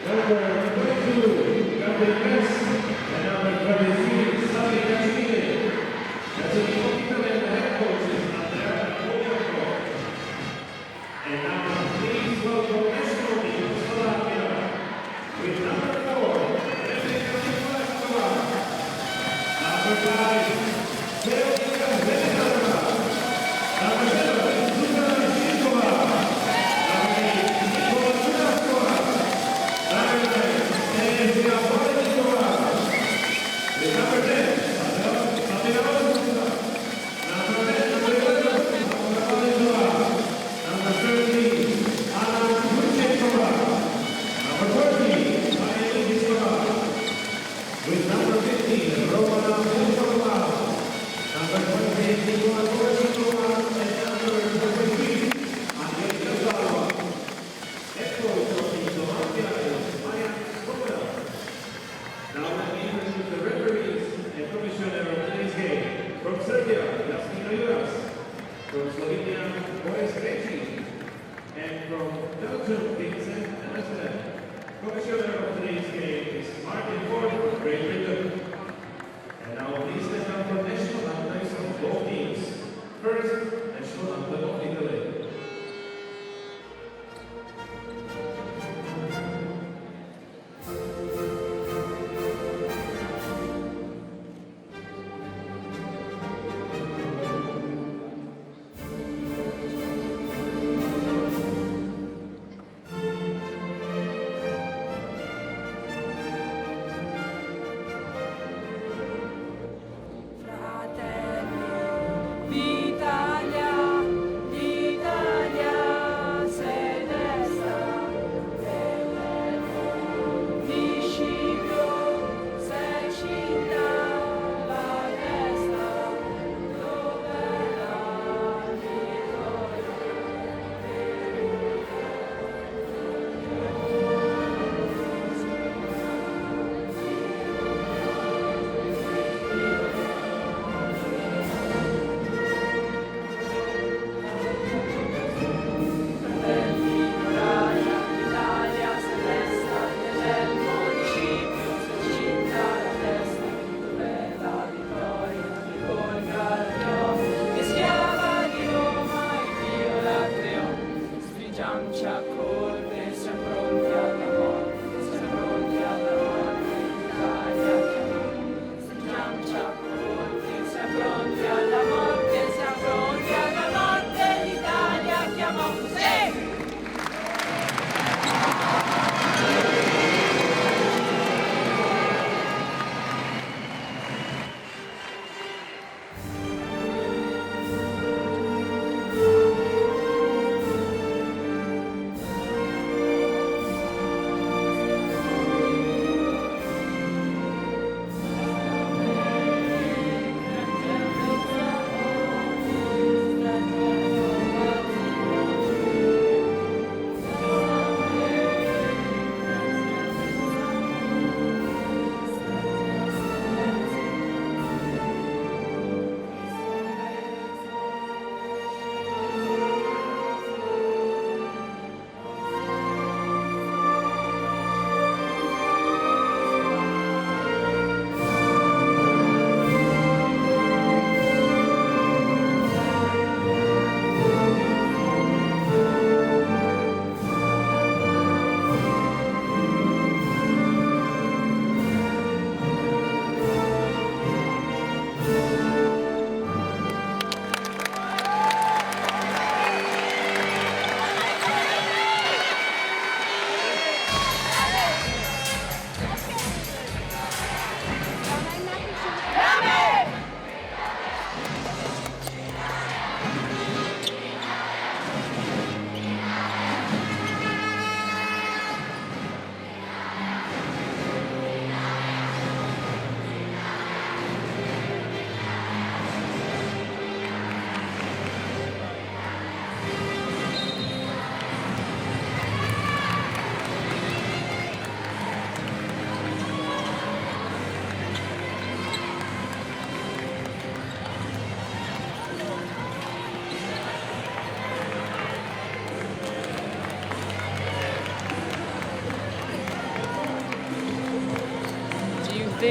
Number 22, number 22,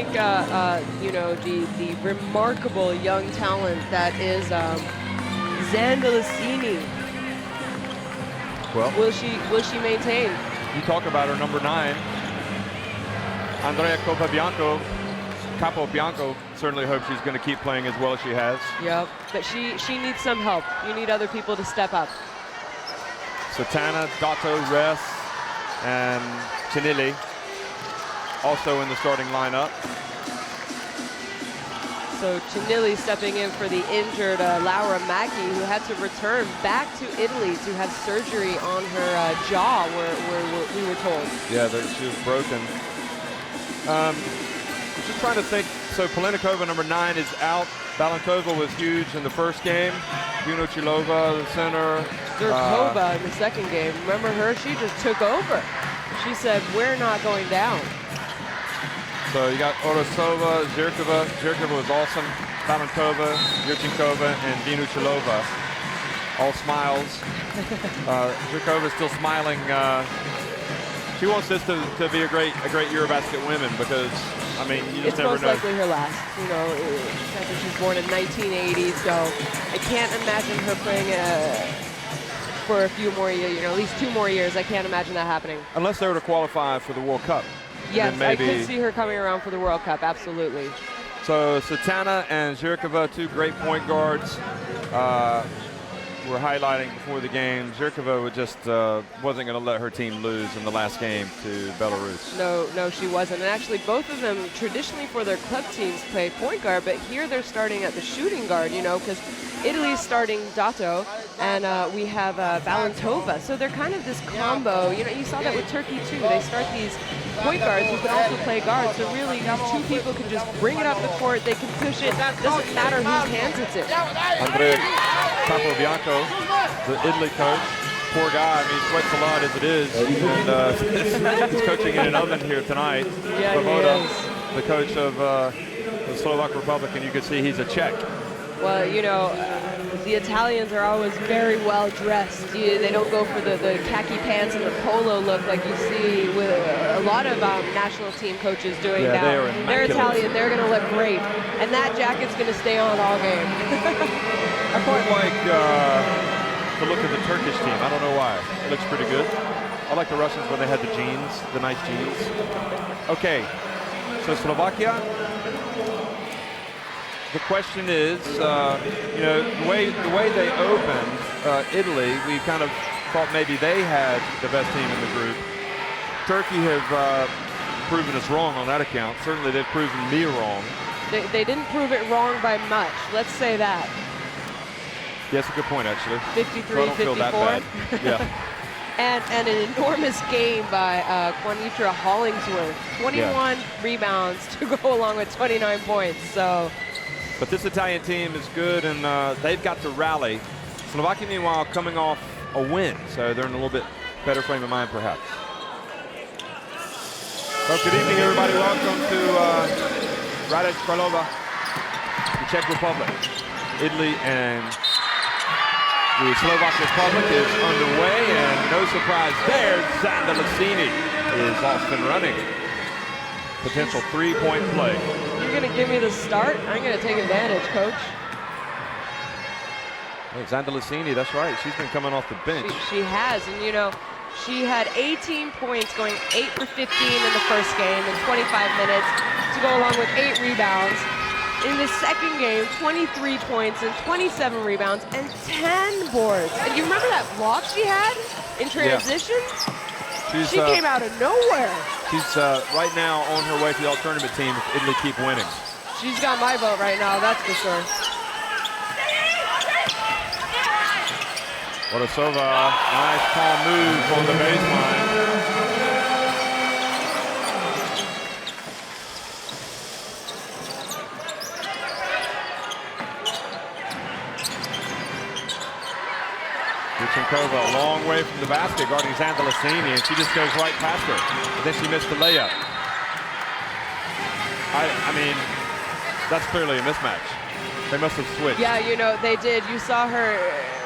think, you know, the remarkable young talent that is Zandalicini. Well, will she maintain? You talk about her number 9, Andrea Capobianco. Certainly hope she's going to keep playing as well as she has. Yep, but she needs some help. You need other people to step up. Satana, Dato, Res, and Chinili also in the starting lineup. So Chinili stepping in for the injured Laura Macchi, who had to return back to Italy to have surgery on her jaw, where we were told. Yeah, she was broken. Just trying to think. So Polenikova, number 9, is out. Balantova was huge in the first game. Vunochilova, the center. Zurkova in the second game. Remember her? She just took over. She said, "We're not going down." So you got Orosova, Zurkova. Zurkova was awesome. Balantova, Yurchenkova, and Vunochilova. All smiles. Zurkova is still smiling. She wants this to be a great EuroBasket Women because, I mean, you just never know. It's most likely her last. You know, she's born in 1980, so I can't imagine her playing for a few more years. You know, at least 2 more years. I can't imagine that happening. Unless they were to qualify for the World Cup. Yes, I could see her coming around for the World Cup. Absolutely. So Satana and Zurkova, 2 great point guards. We're highlighting before the game. Zurkova just wasn't going to let her team lose in the last game to Belarus. No, she wasn't. And actually, both of them traditionally for their club teams play point guard, but here they're starting at the shooting guard, you know, because Italy's starting Dato, and we have Balantova. So they're kind of this combo. You know, you saw that with Turkey too. They start these point guards who can also play guard. So really, these 2 people can just bring it up the court. They can push it. Doesn't matter whose hands it's in. Andrea Capobianco, the Italy coach. Poor guy. I mean, he sweats a lot as it is. And he's coaching in an oven here tonight. Yeah, Svoboda, the coach of the Slovak Republic, and you can see he's a Czech. Well, you know, the Italians are always very well dressed. They don't go for the khaki pants and the polo look like you see with a lot of national team coaches doing now. They're Italian. They're going to look great. And that jacket's going to stay on all game. I quite like the look of the Turkish team. I don't know why. It looks pretty good. I like the Russians when they had the jeans, the nice jeans. Okay, so Slovakia. The question is, you know, the way they opened Italy, we kind of thought maybe they had the best team in the group. Turkey have proven us wrong on that account. Certainly they've proven me wrong. They didn't prove it wrong by much. Let's say that. Yeah, that's a good point, actually. 53-54. So I don't feel that bad. Yeah. And an enormous game by Juanitra Hollingsworth. 21 rebounds to go along with 29 points. So. But this Italian team is good, and they've got to rally. Slovakia, meanwhile, coming off a win, so they're in a little bit better frame of mind, perhaps. Well, good evening, everybody. Welcome to Hradec Králové, the Czech Republic. Italy and the Slovak Republic is underway, and no surprise there, Zandalicini is off and running. Potential 3-point play. You're going to give me the start? I'm going to take advantage, coach. Oh, Zandalicini, that's right. She's been coming off the bench. She has, and you know, she had 18 points, going 8 for 15 in the first game in 25 minutes to go along with 8 rebounds. In the second game, 23 points and 27 rebounds and 10 boards. And you remember that block she had in transition? Yeah. She came out of nowhere. She's right now on her way to the all-tournament team if Italy keep winning. She's got my vote right now, that's for sure. Orosova, nice palm move on the baseline. Yurchenkova a long way from the basket guarding Zandalicini, and she just goes right past her. And then she missed the layup. I mean, that's clearly a mismatch. They must have switched. Yeah, you know, they did. You saw her,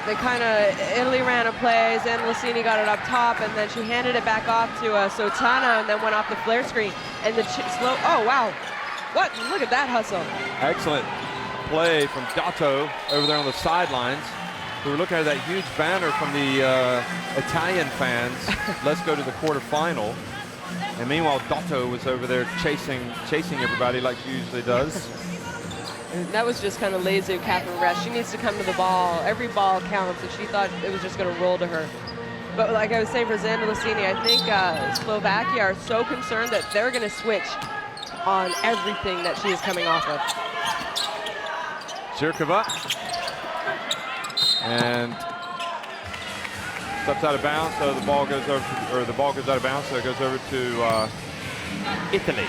Italy ran a play, Zandalicini got it up top, and then she handed it back off to Sotana, and then went off the flare screen. And oh wow. What? Look at that hustle. Excellent play from Dato over there on the sidelines. We were looking at that huge banner from the Italian fans. Let's go to the quarterfinal. And meanwhile, Dato was over there chasing everybody like she usually does. And that was just kind of lazy of Catherine Rest. She needs to come to the ball. Every ball counts, and she thought it was just going to roll to her. But like I was saying for Zanda Licini, I think Slovakia are so concerned that they're going to switch on everything that she is coming off of. Zirkova. And steps out of bounds, so the ball goes over, or the ball goes out of bounds, so it goes over to Italy.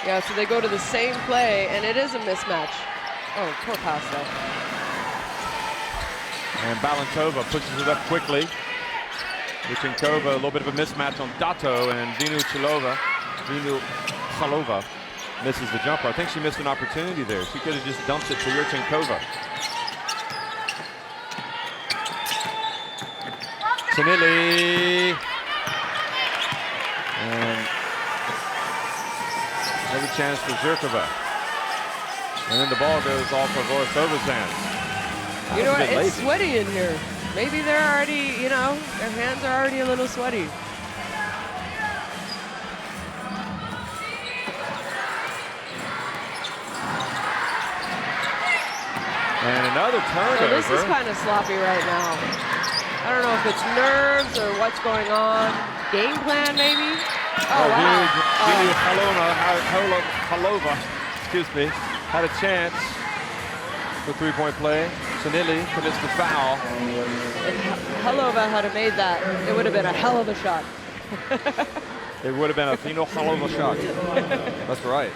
Yeah, so they go to the same play, and it is a mismatch. Oh, poor Pasta. And Balantova pushes it up quickly. Yuchenkova, a little bit of a mismatch on Dato, and Vinu Chalova misses the jumper. I think she missed an opportunity there. She could have just dumped it to Yuchenkova. Sanili. And another chance for Zirkova. And then the ball goes off of Vorosova's hands. You know what? It's sweaty in here. Maybe they're already, you know, their hands are already a little sweaty. And another turnover. So this is kind of sloppy right now. I don't know if it's nerves or what's going on. Game plan, maybe? Oh, wow. Halova, excuse me, had a chance for three-point play. Sanili commits the foul. If Halova had made that, it would have been a hell of a shot. It would have been a Fino Halova shot. That's right.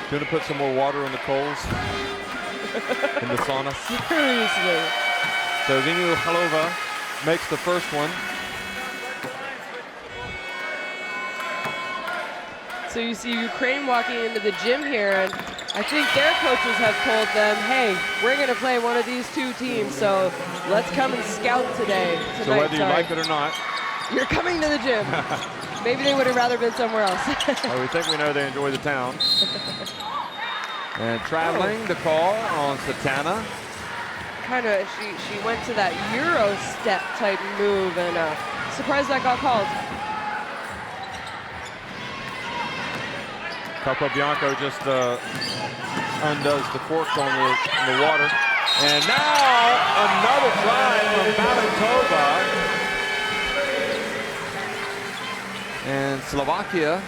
Gonna put some more water on the coals in the sauna. Seriously. So Vinu Halova makes the first one. So you see Ukraine walking into the gym here, and I think their coaches have told them, hey, we're going to play one of these two teams, so let's come and scout tonight, so whether you like it or not, you're coming to the gym. Maybe they would have rather been somewhere else. Well, we think we know they enjoy the town. And traveling the call on Satana. Kind of, she went to that Euro step type move, and surprised that got called. Capobianco just undoes the fork on the water. And now another try from Balantova. And Slovakia,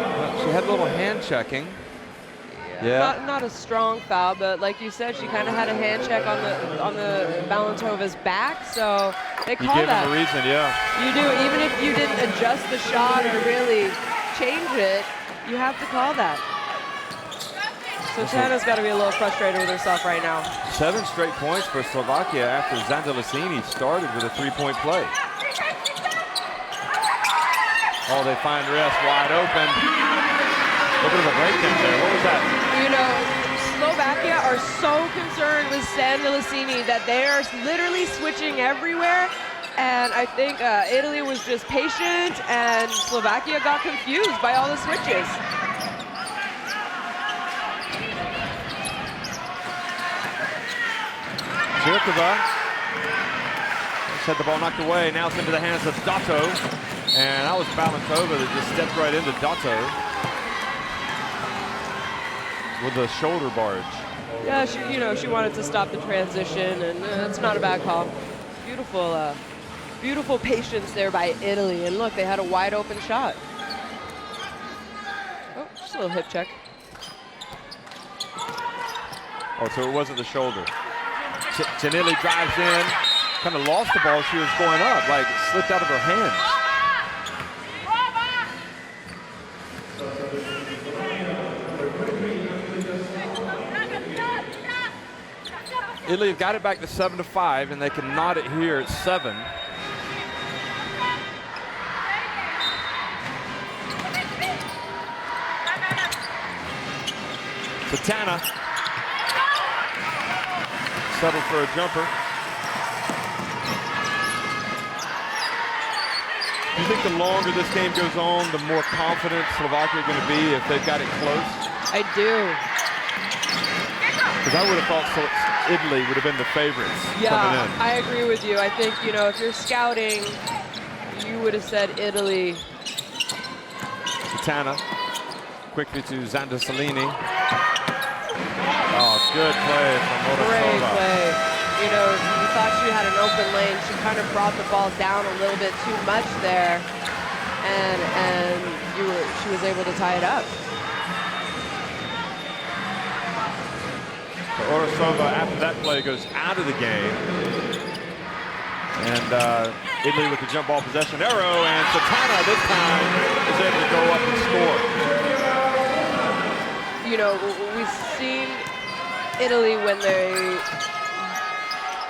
well, she had a little hand checking. Yeah. Not a strong foul, but like you said, she kind of had a hand check on the Balantova's back, so they call that. You give them a reason, yeah. You do, even if you didn't adjust the shot or really change it, you have to call that. So Tana's got to be a little frustrated with herself right now. 7 straight points for Slovakia after Zanda Licini started with a 3-point play. Oh, they find Rest wide open. A little bit of a breakdown there. What was that? You know, Slovakia are so concerned with Zanda Licini that they are literally switching everywhere. And I think Italy was just patient, and Slovakia got confused by all the switches. Zirkova had the ball knocked away. Now it's into the hands of Dato. And that was Balantova that just stepped right into Dato with a shoulder barge. Yeah, she wanted to stop the transition, and it's not a bad call. Beautiful, beautiful patience there by Italy. And look, they had a wide open shot. Oh, just a little hip check. Oh, so it wasn't the shoulder. Sanili drives in, kind of lost the ball. She was going up, like it slipped out of her hands. Italy have got it back to 7-5, and they can knot it here at 7. Satana settled for a jumper. Do you think the longer this game goes on, the more confident Slovakia are going to be if they've got it close? I do. Because I would have thought Italy would have been the favorites coming in. I agree with you. I think, you know, if you're scouting, you would have said Italy. Satana quickly to Xander Salini. Oh, good play from Morozova. Great play. You know, you thought she had an open lane. She kind of brought the ball down a little bit too much there, and she was able to tie it up. So Morozova, after that play, goes out of the game. And Italy with the jump ball possession arrow, and Satana this time is able to go up and score. You know, we've seen Italy when they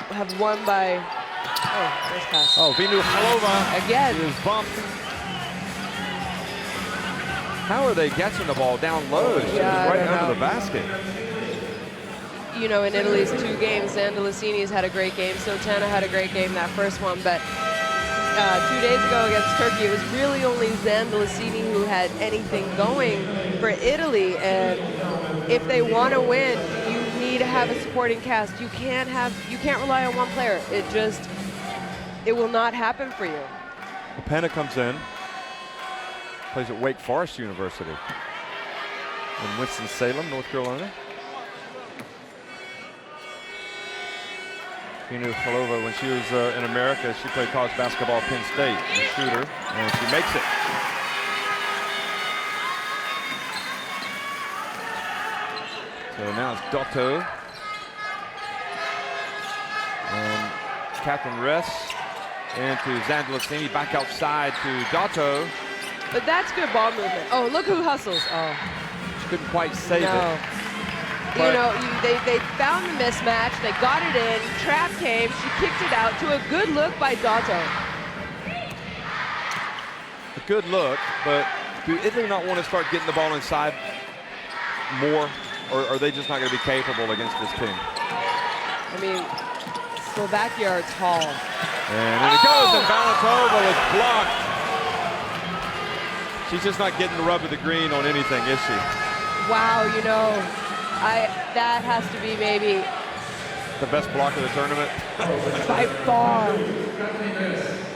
have won by, nice pass. Oh, Vinuhalova again. He was bumped. How are they catching the ball down low? She was right under the basket. You know, in Italy's 2 games, Zandalacini's had a great game. Satana had a great game that first one, but 2 days ago against Turkey, it was really only Zandalacini who had anything going for Italy. And if they want to win, you need to have a supporting cast. You can't rely on one player. It will not happen for you. Penna comes in, plays at Wake Forest University in Winston-Salem, North Carolina. Vinuhalova, when she was in America, she played college basketball at Penn State, a shooter, and she makes it. So now it's Dotto. And Catherine Ress into Zandalacini, back outside to Dotto. But that's good ball movement. Oh, look who hustles. Oh. She couldn't quite save it. You know, they found the mismatch, they got it in, trap came, she kicked it out to a good look by Dotto. A good look, but do Italy not want to start getting the ball inside more, or are they just not going to be capable against this team? I mean, Slovakia are tall. And in it goes, and Balantova was blocked. She's just not getting the rub of the green on anything, is she? Wow, you know, that has to be maybe the best block of the tournament. By far.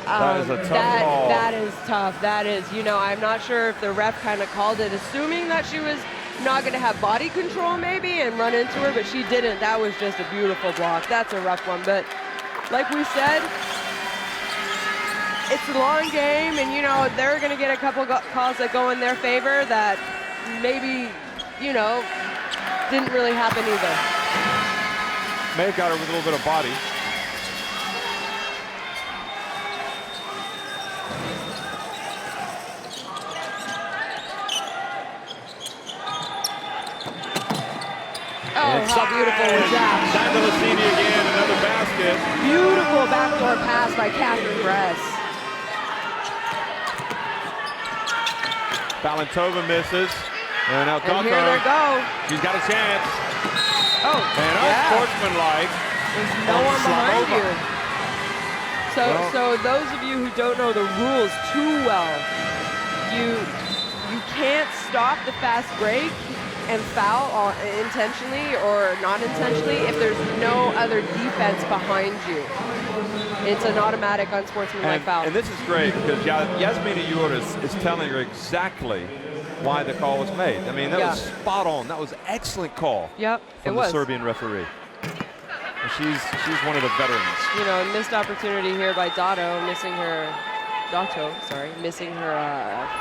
That is a tough call. That is tough. That is, you know, I'm not sure if the ref kind of called it, assuming that she was not going to have body control maybe and run into her, but she didn't. That was just a beautiful block. That's a rough one. But like we said, it's a long game, and, you know, they're going to get a couple calls that go in their favor that maybe, you know, didn't really happen either. May have got her with a little bit of body. Oh, how beautiful was that? Zandalacini again, another basket. Beautiful backdoor pass by Catherine Ress. Balantova misses. And now Dotto. And here they go. She's got a chance. Oh, and unsportsmanlike. There's no one behind you. So those of you who don't know the rules too well, you can't stop the fast break and foul intentionally or not intentionally if there's no other defense behind you. It's an automatic unsportsmanlike foul. And this is great because Yasmina Juras is telling her exactly why the call was made. I mean, that was spot on. That was an excellent call. Yep, from the Serbian referee. And she's one of the veterans. You know, missed opportunity here by Dotto, missing her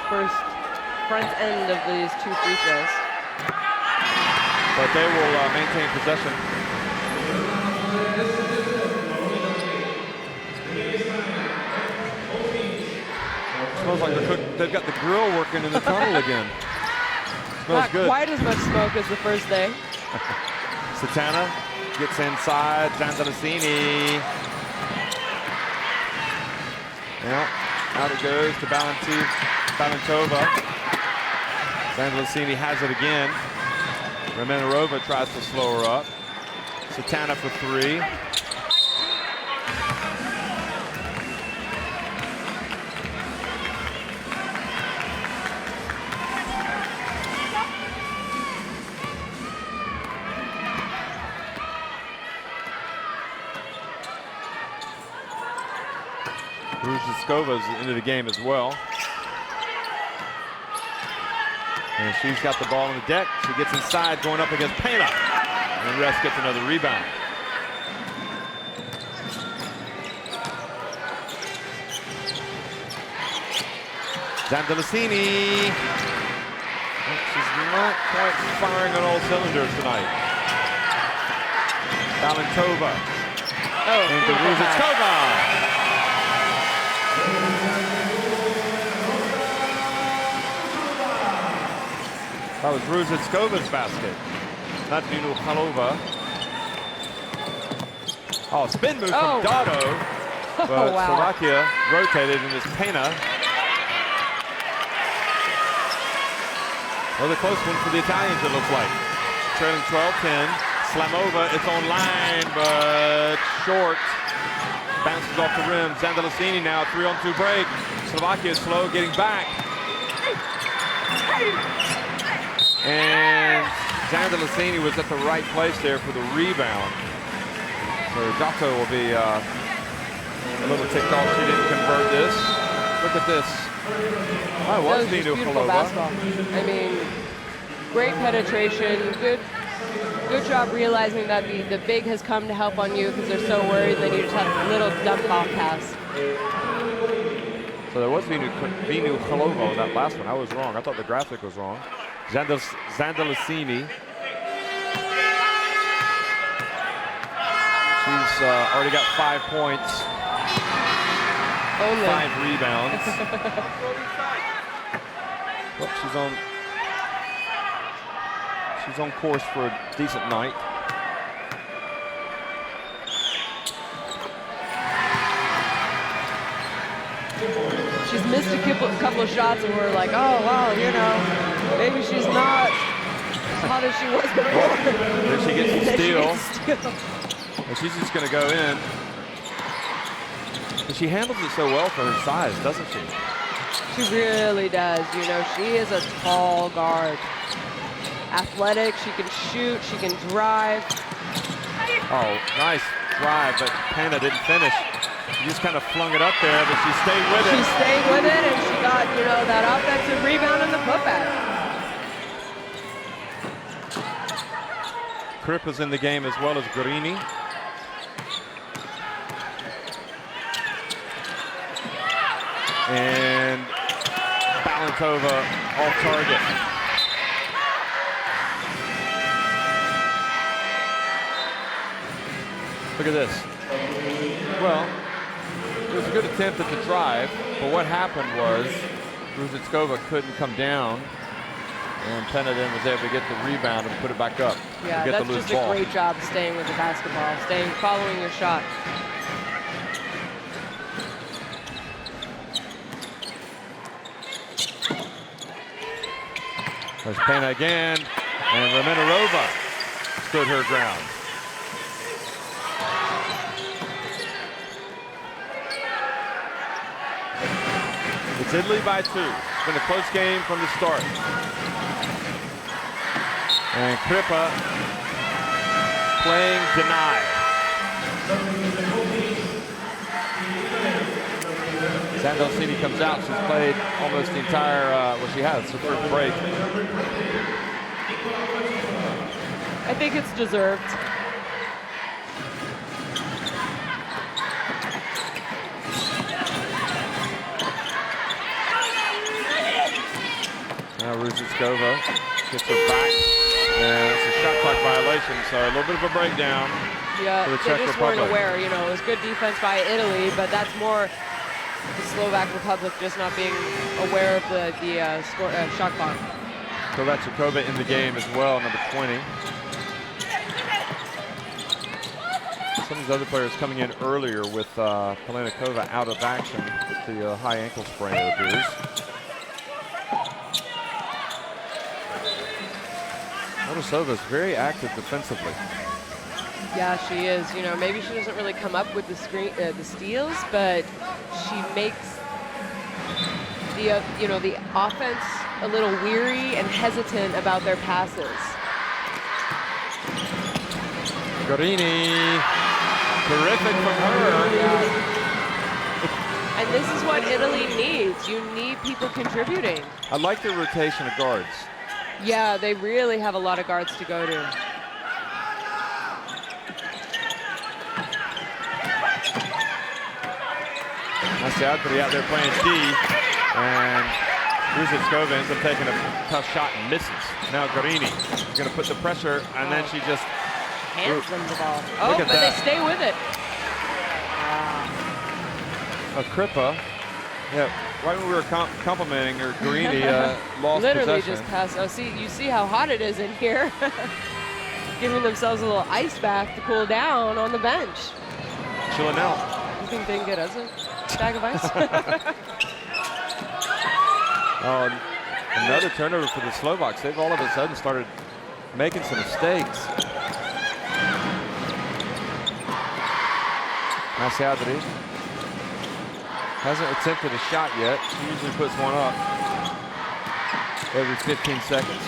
first front end of these 2 free throws. But they will maintain possession. Smells like they've got the grill working in the tunnel again. Smells Not good. Quite as much smoke as the first day. Satana gets inside. Zandalacini. Yeah, out it goes to Balantova. Zandalacini has it again. Remenarova tries to slow her up. Satana for 3. Ruziskova's into the game as well. And she's got the ball on the deck. She gets inside, going up against Pena. And Rest gets another rebound. Zandalicini. She's not quite firing on all cylinders tonight. Valentova. Into Ruziskova. That was Ruziskova's basket, not Vinukhalova. Oh, spin move from Dotto, but wow. Slovakia rotated in this Pena. Another close one for the Italians, it looks like. Trailing 12-10. Slamova, it's on line, but short. Bounces off the rim. Zandalicini now, 3-on-2 break. Slovakia is slow, getting back. And Zandalicini was at the right place there for the rebound. So Dotto will be a little ticked off. She didn't convert this. Look at this. Oh, it was beautiful basketball. I mean, great penetration. Good job realizing that the big has come to help on you because they're so worried. Then you just have a little dump off pass. So there was Vinukhalova on that last one. I was wrong. I thought the graphic was wrong. Zandalicini. She's already got 5 points. Only 5 rebounds. Well, she's on course for a decent night. She's missed a couple of shots and we're like, oh, wow, you know, maybe she's not as hot as she was before. Then she gets the steal. And she's just going to go in. But she handles it so well for her size, doesn't she? She really does. You know, she is a tall guard. Athletic, she can shoot, she can drive. Oh, nice drive, but Pena didn't finish. She just kind of flung it up there, but she stayed with it. She stayed with it, and she got, you know, that offensive rebound and the putback. Krippa's in the game as well as Gurini. And Balantova off target. Look at this. Well, it was a good attempt at the drive, but what happened was Ruziskova couldn't come down, and Pena then was able to get the rebound and put it back up. Yeah, that's just a great job staying with the basketball, following your shot. There's Pena again, and Remenarova stood her ground. It's Italy by 2. It's been a close game from the start. And Krippa playing denied. Zandalicini comes out. She's played almost the entire, well, she has her first break. I think it's deserved. Now Ruziskova gets her back, and it's a shot clock violation, so a little bit of a breakdown yeah, for the Czech Czech Republic. They just weren't aware, you know, it was good defense by Italy, but that's more the Slovak Republic just not being aware of the shot clock. Kovačikova in the game as well, number 20. Some of these other players coming in earlier with Palenikova out of action with the high ankle sprain, it appears. What Orosova is very active defensively. Yeah, she is. You know, maybe she doesn't really come up with the steals, but she makes the the offense a little weary and hesitant about their passes. Gorini, terrific from her. Yeah. And this is what Italy needs. You need people contributing. I like the rotation of guards. Yeah, they really have a lot of guards to go to. Adri out there playing D, and Ruzicova ends up taking a tough shot and misses. Now Gorini is going to put the pressure, and then she just hands them the ball. Oh, but they stay with it. Kripa, yeah, right when we were complimenting her, Gorini lost literally possession. Just passed. Oh, see, you see how hot it is in here. Giving themselves a little ice bath to cool down on the bench. Chilling out. You think they can get us a bag of ice? Another turnover for the Slovaks. They've all of a sudden started making some mistakes. Adri hasn't attempted a shot yet. She usually puts one up every 15 seconds.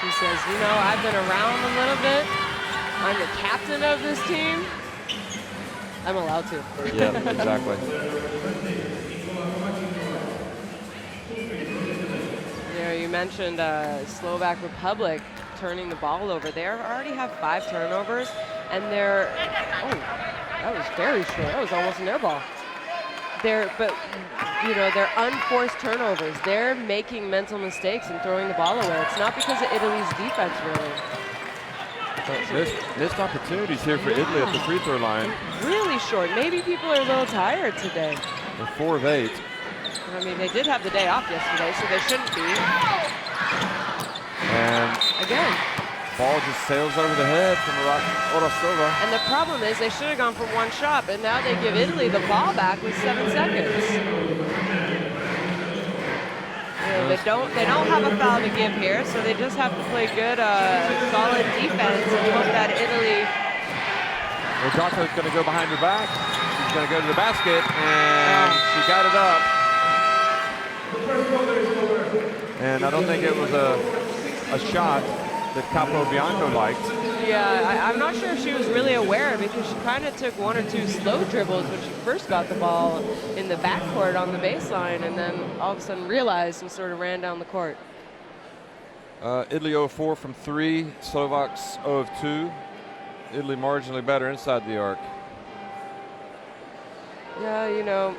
She says, you know, I've been around a little bit. I'm the captain of this team. I'm allowed to. Yeah, exactly. You know, you mentioned Slovak Republic turning the ball over. They already have 5 turnovers, and they're, oh, that was very short. That was almost an air ball. But you know, they're unforced turnovers. They're making mental mistakes and throwing the ball away. It's not because of Italy's defense, really. Missed opportunities here for Italy at the free throw line. Really short. Maybe people are a little tired today. They're 4 of 8. I mean, they did have the day off yesterday, so they shouldn't be. And again, ball just sails over the head from Orosova. And the problem is they should have gone for one shot, but now they give Italy the ball back with 7 seconds. They don't have a foul to give here, so they just have to play good, solid defense and hope that Italy. Dato's going to go behind her back. She's going to go to the basket, and she got it up. And I don't think it was a shot that Capo Bianco liked. Yeah, I'm not sure if she was really aware because she kind of took 1 or 2 slow dribbles when she first got the ball in the backcourt on the baseline, and then all of a sudden realized and sort of ran down the court. Italy 0 of 4 from 3, Slovaks 0 of 2. Italy marginally better inside the arc. Yeah, you know.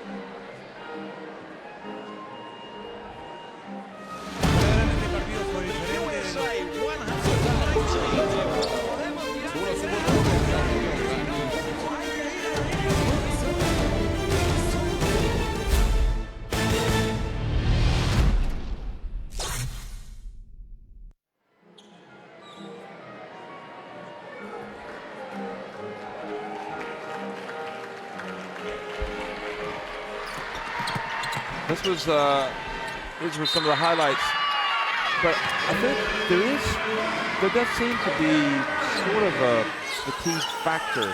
These were some of the highlights, but I think there does seem to be sort of a fatigue factor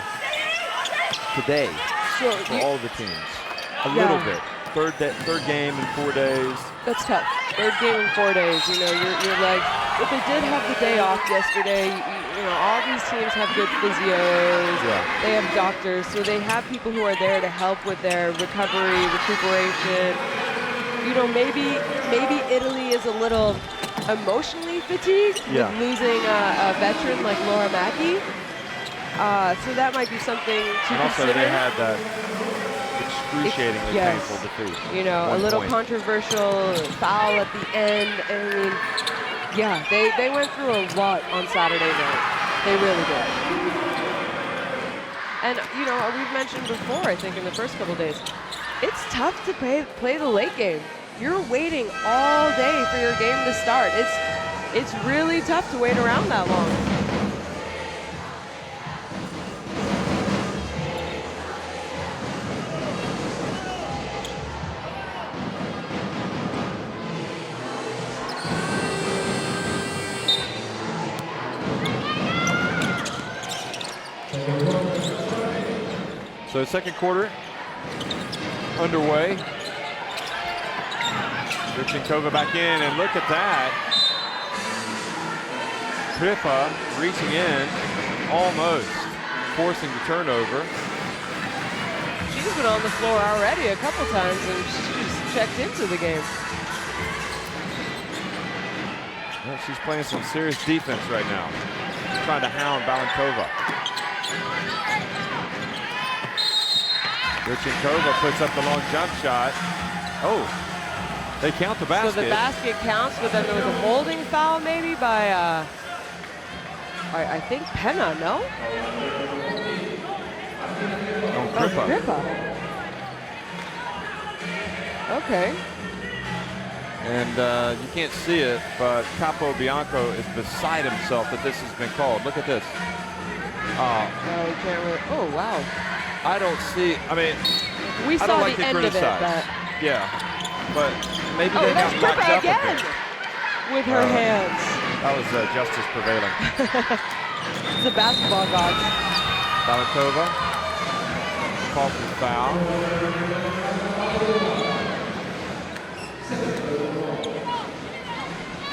today for all of the teams. A little bit. Third game in 4 days. That's tough. Third game in 4 days. You know, you're like, but they did have the day off yesterday. You know, all these teams have good physios. Yeah. They have doctors, so they have people who are there to help with their recovery, recuperation. You know, maybe Italy is a little emotionally fatigued with losing a veteran like Laura Mackey. So that might be something to consider. Also, they had that excruciatingly painful defeat. You know, a little controversial foul at the end. I mean, yeah, they went through a lot on Saturday night. They really did. And, you know, we've mentioned before, I think, in the first couple days, it's tough to play the late game. You're waiting all day for your game to start. It's really tough to wait around that long. So second quarter underway. Virchenkova back in, and look at that. Kripa reaching in, almost forcing the turnover. She's been on the floor already a couple times, and she's checked into the game. Well, she's playing some serious defense right now. She's trying to hound Balankova. Virchenkova puts up the long jump shot. Oh, they count the basket. So the basket counts, but then there was a holding foul maybe by, I think Penna, no? On Kripa. Kripa. Okay. And you can't see it, but Capo Bianco is beside himself that this has been called. Look at this. No, we can't really. Oh, wow. I don't see. I mean, We I saw don't like the to end of it, criticize. but. Yeah, but maybe Oh, they there's got locked Kripa up a again bit. with her hands. That was justice prevailing. It's the basketball gods. Balankova calls for the foul.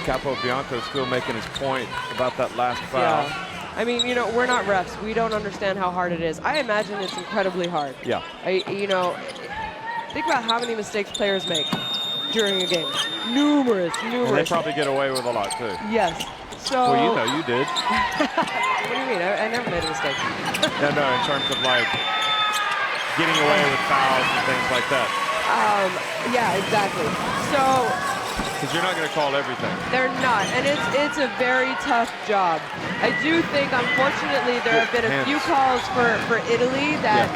Capo Bianco still making his point about that last foul. Yeah. I mean, you know, we're not refs. We don't understand how hard it is. I imagine it's incredibly hard. Yeah. You know, think about how many mistakes players make during a game. Numerous. And they probably get away with a lot too. Yes. So. Well, you know, you did. What do you mean? I never made a mistake. No, in terms of like getting away with fouls and things like that. Yeah, exactly. So. Because you're not going to call everything. They're not, and it's a very tough job. I do think, unfortunately, there have been a few calls for Italy that,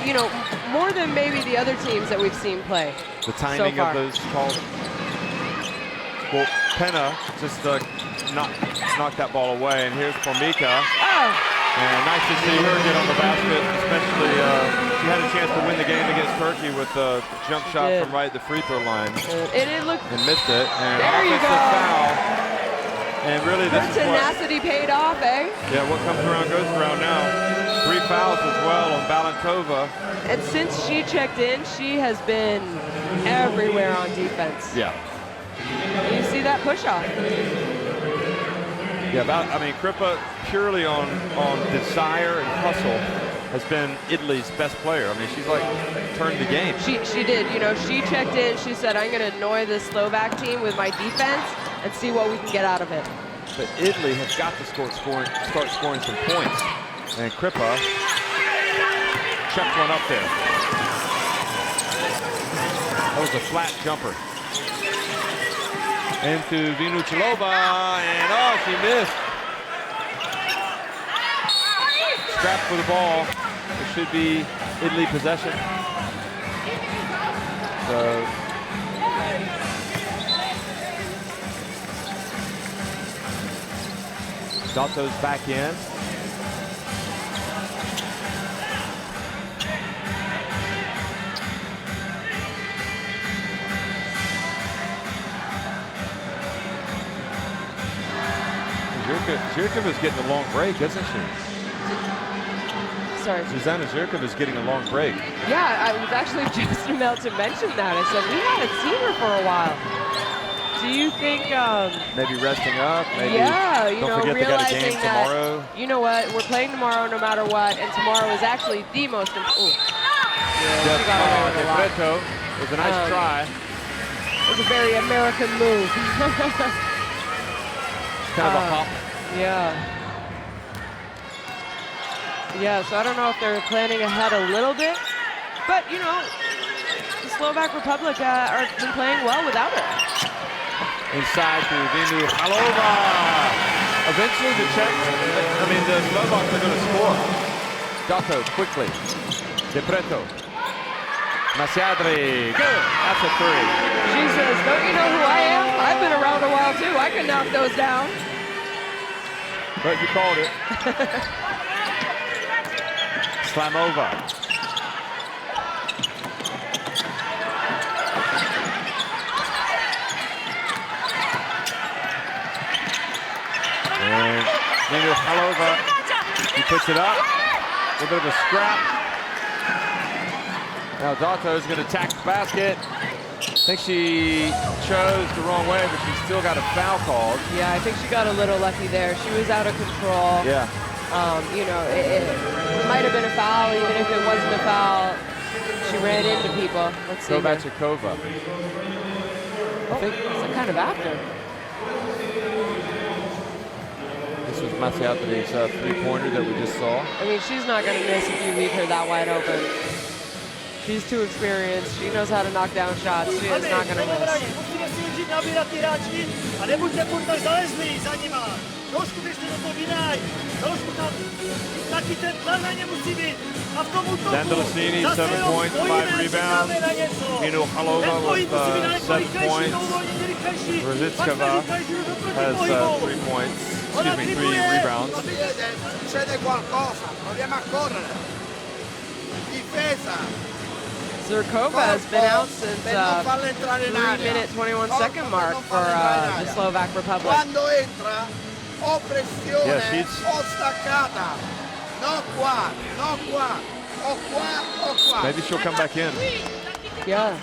you know, more than maybe the other teams that we've seen play. The timing of those calls. Well, Penna just knocked that ball away, and here's Formica. Oh. And nice to see her get on the basket, especially she had a chance to win the game against Turkey with a jump shot from right at the free throw line. And it looked. And missed it. And there you go. Foul. And really, this her is tenacity paid off, eh? Yeah, what comes around goes around now. 3 fouls as well on Balankova. And since she checked in, she has been everywhere on defense. Yeah. You see that push off. Yeah, I mean, Kripa purely on desire and hustle has been Italy's best player. I mean, she's like turned the game. She did. You know, she checked in. She said, "I'm going to annoy the Slovak team with my defense and see what we can get out of it." But Italy has got to start scoring some points. And Kripa checked one up there. That was a flat jumper. Into Vinucilova, and oh, she missed. Scrap for the ball. It should be Italy possession. So Dato's back in. Zhirkov is getting a long break, isn't she? Sorry. Zuzana Zhirkov is getting a long break. Yeah, I was actually just about to mention that. I said, we haven't seen her for a while. Do you think... maybe resting up, maybe yeah, you know, forget they got a game realizing that, tomorrow. you know what, we're playing tomorrow no matter what, and tomorrow is actually the most important... It was a nice try. It was a very American move. Kind of a hop. Yeah. Yeah, so I don't know if they're planning ahead a little bit, but, you know, the Slovak Republic are been playing well without her. Inside to Vinucilova. Eventually the Slovaks are going to score. Dato quickly. De Preto. Masiadri. Good. That's a 3. She says, don't you know who I am? I've been around a while too. I can knock those down. But you called it. Slamova. And Vinucilova, he puts it up. A little bit of a scrap. Now Dato is going to attack the basket. I think she chose the wrong way, but she's still got a foul called. Yeah, I think she got a little lucky there. She was out of control. Yeah. You know, it might have been a foul, even if it wasn't a foul. She ran into people. Let's see. Go back to Kova. I think it's kind of after. This was Masiatri's three-pointer that we just saw. I mean, she's not going to miss if you leave her that wide open. She's too experienced. She knows how to knock down shots. She is not going to miss. Dandalacini, 7 points, 5 rebounds. Minu Halova with 7 points. Rositskova has 3 points. Excuse me, 3 rebounds. Zerkova has been out since 3-minute 21-second mark for the Slovak Republic. Yeah, she's maybe she'll come back in. Yeah.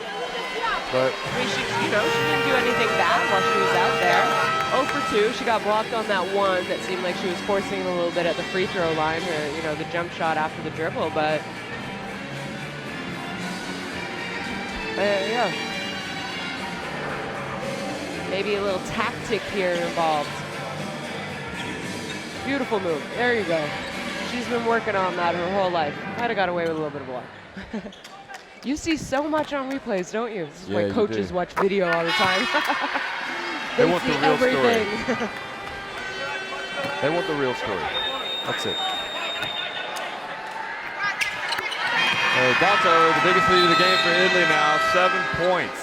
But I mean, she didn't do anything bad while she was out there. 0 for 2. She got blocked on that one that seemed like she was forcing a little bit at the free throw line, the jump shot after the dribble, but yeah. Maybe a little tactic here involved. Beautiful move. There you go. She's been working on that her whole life. Might have got away with a little bit of block. You see so much on replays, don't you? This is why coaches watch video all the time. they want see the real everything. story. They want the real story. That's it. Dato, the biggest lead of the game for Italy now, 7 points.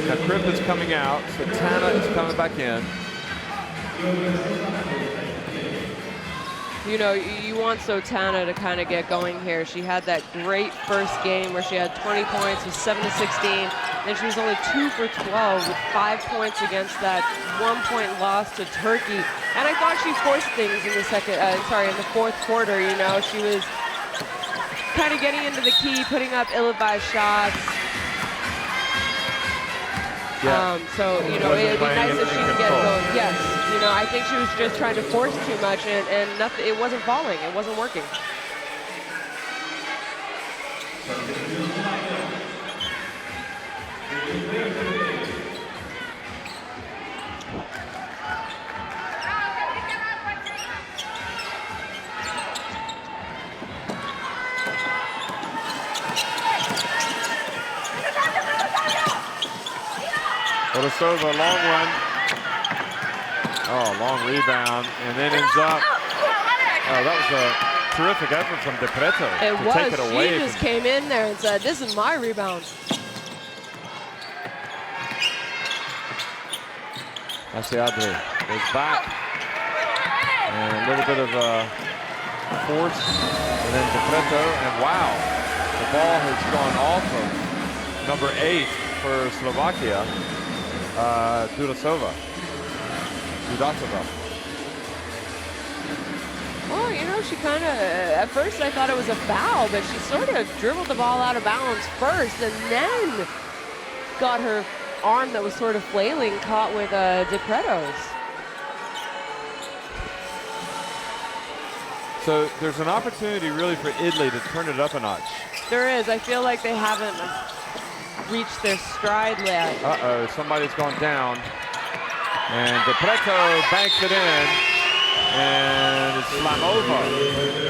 Now Kripp is coming out, so Tana is coming back in. You know, you want Sotana to kind of get going here. She had that great first game where she had 20 points with 7 to 16. Then she was only 2 for 12 with 5 points against that 1-point loss to Turkey. And I thought she forced things in the in the fourth quarter. You know, she was kind of getting into the key, putting up ill-advised shots. Yeah. So, you know, it'd be nice if she could get going. Yes. You know, I think she was just trying to force too much, and nothing. It wasn't falling. It wasn't working. Odosova, long one. Oh, long rebound, and then ends up. Oh, that was a terrific effort from De Preto to take it away. She just came in there and said, "This is my rebound." Masiadri goes back, and a little bit of force, and then De Preto, and wow, the ball has gone off of number 8 for Slovakia. Dudasova. Well, you know, she kind of, at first I thought it was a foul, but she sort of dribbled the ball out of bounds first and then got her arm that was sort of flailing caught with De Preto's. So there's an opportunity really for Italy to turn it up a notch. There is. I feel like they haven't reached their stride yet. Uh-oh, somebody's gone down. And De Preto banks it in. And it's Slamova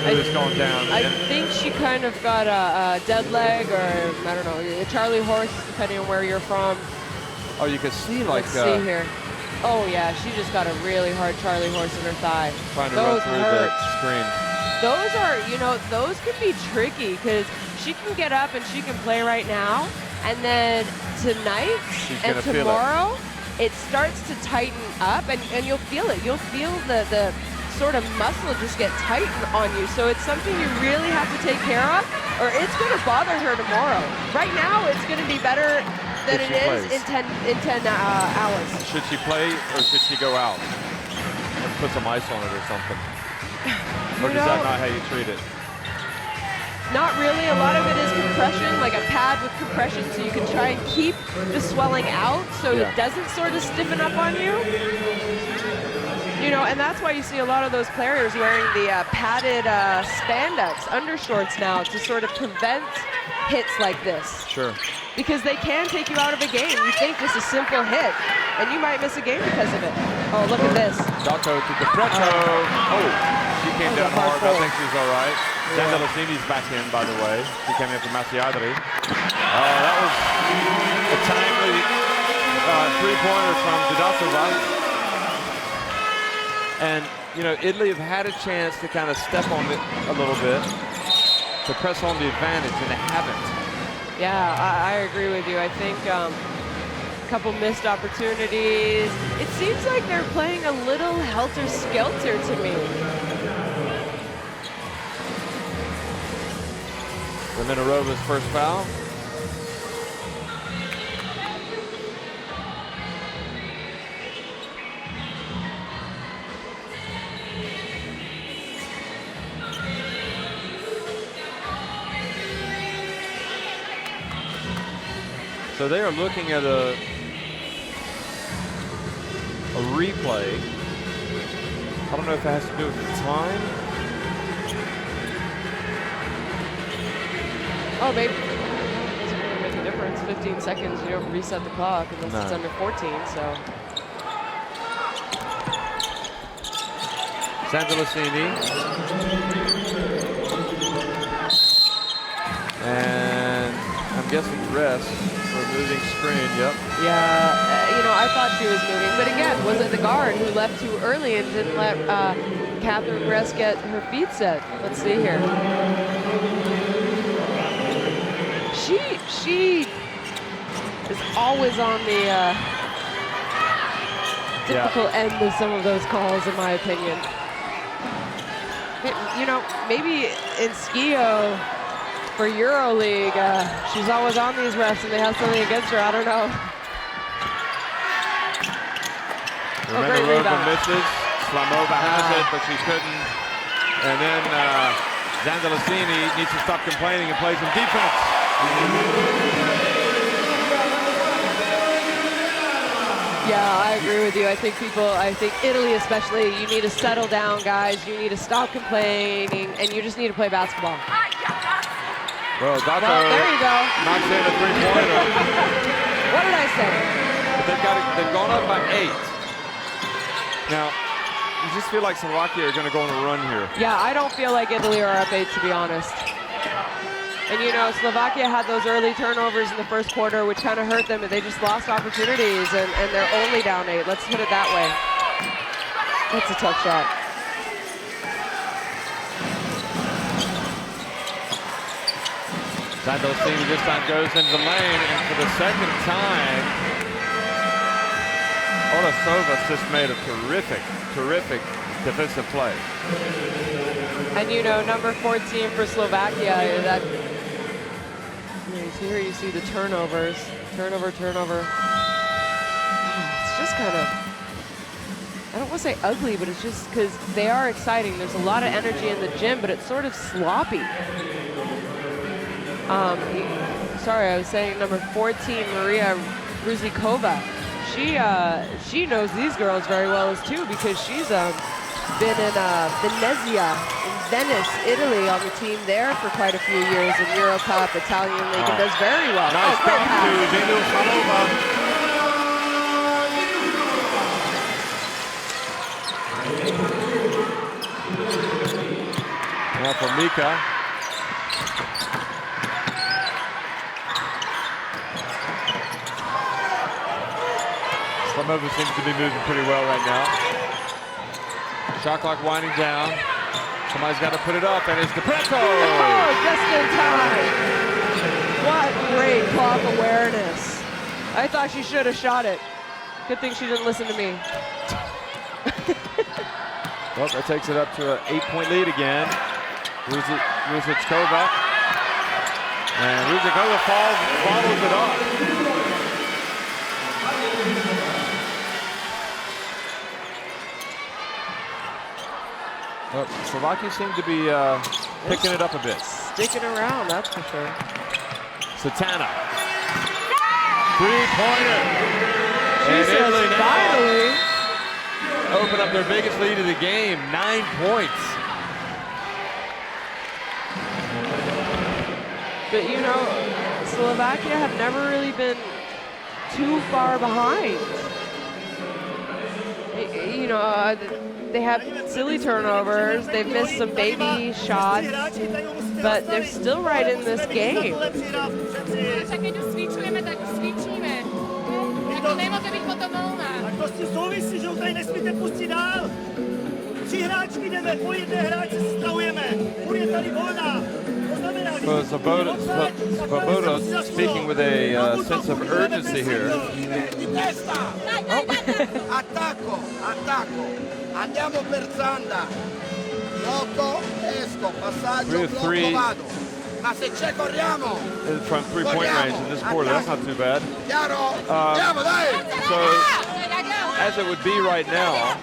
who's gone down. I think she kind of got a dead leg, or I don't know, a Charlie horse, depending on where you're from. Oh, you can see like... Let's see here. Oh yeah, she just got a really hard Charlie horse in her thigh. Trying to run through the screen. Those are, you know, those can be tricky because she can get up and she can play right now. And then tonight and tomorrow, it starts to tighten up and you'll feel it. You'll feel the sort of muscle just get tight on you. So it's something you really have to take care of or it's going to bother her tomorrow. Right now, it's going to be better than it is in 10 hours. Should she play or should she go out and put some ice on it or something? Or is that not how you treat it? Not really. A lot of it is compression, like a pad with compression, so you can try and keep the swelling out so it doesn't sort of stiffen up on you. You know, and that's why you see a lot of those players wearing the padded spandex undershorts now to sort of prevent hits like this. Sure. Because they can take you out of a game. You think just a simple hit, and you might miss a game because of it. Oh, look at this. Dato to Depreto. Oh, she came down hard. I think she's all right. Zandalasini's back in, by the way. She came in for Masiadri. That was a timely three-pointer from Dudasova. And, you know, Italy have had a chance to kind of step on it a little bit, to press on the advantage, and they haven't. Yeah, I agree with you. I think a couple missed opportunities. It seems like they're playing a little helter-skelter to me. Minarova's first foul. So they are looking at a replay. I don't know if it has to do with the time. Oh, maybe. It doesn't really make a difference. 15 seconds, you don't reset the clock unless it's under 14, so. Zandalasini. And I'm guessing rest for moving screen, yep. Yeah, you know, I thought she was moving, but again, was it the guard who left too early and didn't let Catherine Rest get her feet set? Let's see here. She is always on the difficult end of some of those calls, in my opinion. You know, maybe in Skio for EuroLeague, she's always on these refs and they have something against her. I don't know. Great rebound. Misses. Slamova has it, but she couldn't. And then Zandalasini needs to stop complaining and play some defense. Yeah, I agree with you. I think Italy especially, you need to settle down, guys. You need to stop complaining, and you just need to play basketball. Well, Dato there you go. knocks in a three-pointer. What did I say? But they've gone up by 8. Now, you just feel like Slovakia are going to go on a run here. Yeah, I don't feel like Italy are up 8, to be honest. And you know, Slovakia had those early turnovers in the first quarter, which kind of hurt them, and they just lost opportunities, and they're only down 8. Let's put it that way. That's a tough shot. Zandalasini this time goes into the lane, and for the second time, Olasova's just made a terrific defensive play. And you know, number 14 for Slovakia, that here you see the turnovers. Turnover. It's just kind of, I don't want to say ugly, but it's just because they are exciting. There's a lot of energy in the gym, but it's sort of sloppy. Sorry, I was saying number 14, Maria Ruzikova. She knows these girls very well as too, because she's been in Venezia in Venice, Italy, on the team there for quite a few years in Euro Cup, Italian League, and does very well. Nice great pass. Now for Mika. Slamova seems to be moving pretty well right now. Shot clock winding down. Somebody's got to put it up, and it's Depreto! Oh, just in time. What great clock awareness. I thought she should have shot it. Good thing she didn't listen to me. Well, that takes it up to an 8-point lead again. Ruzicova. And Ruzicova follows it up. Well, Slovakia seem to be picking it up a bit. sticking around, that's for sure. Satana. Three-pointer. And Italy finally open up their biggest lead of the game, 9 points. But you know, Slovakia have never really been too far behind. You know, they have silly turnovers, they've missed some baby shots, but they're still right in this game. So Svoboda speaking with a sense of urgency here. Attacco, andiamo per Zanda. Loco, esco, passaggio, blocco, vado. Ma se c'è corriamo. From three-point range in this quarter, that's not too bad. So, as it would be right now,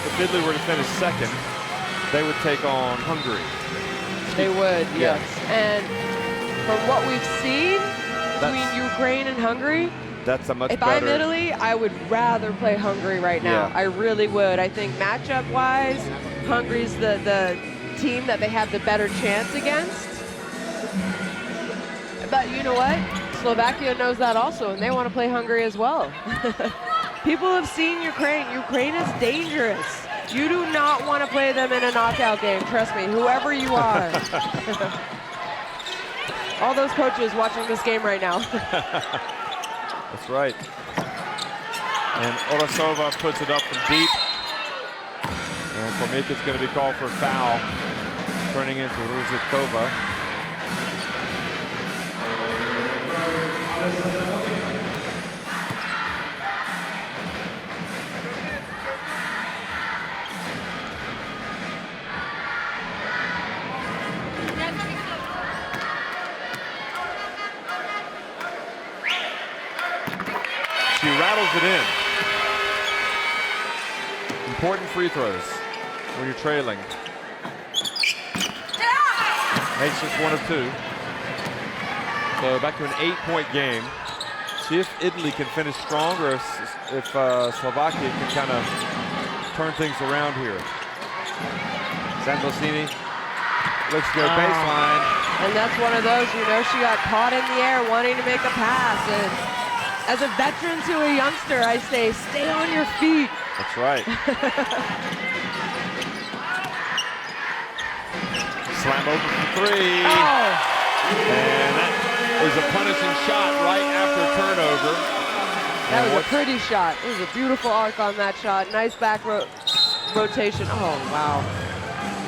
if Italy were to finish second, they would take on Hungary. They would, yes. And from what we've seen between Ukraine and Hungary, that's a much if better. I'm Italy, I would rather play Hungary right now. Yeah. I really would. I think matchup-wise, Hungary's the team that they have the better chance against. But you know what? Slovakia knows that also, and they want to play Hungary as well. People have seen Ukraine. Ukraine is dangerous. You do not want to play them in a knockout game, trust me, whoever you are. All those coaches watching this game right now. That's right. And Orasova puts it up from deep. And Formica's going to be called for a foul, turning into Ruzikova. She rattles it in. Important free throws when you're trailing. Makes just 1 of 2. So back to an 8-point game. See if Italy can finish strong, or if Slovakia can kind of turn things around here. Sandosini looks good, baseline. And that's one of those, you know, she got caught in the air wanting to make a pass. And as a veteran to a youngster, I say, stay on your feet. That's right. Slam open for 3. Oh. And that is a punishing shot right after turnover. That was a pretty shot. It was a beautiful arc on that shot. Nice back rotation. Oh, wow.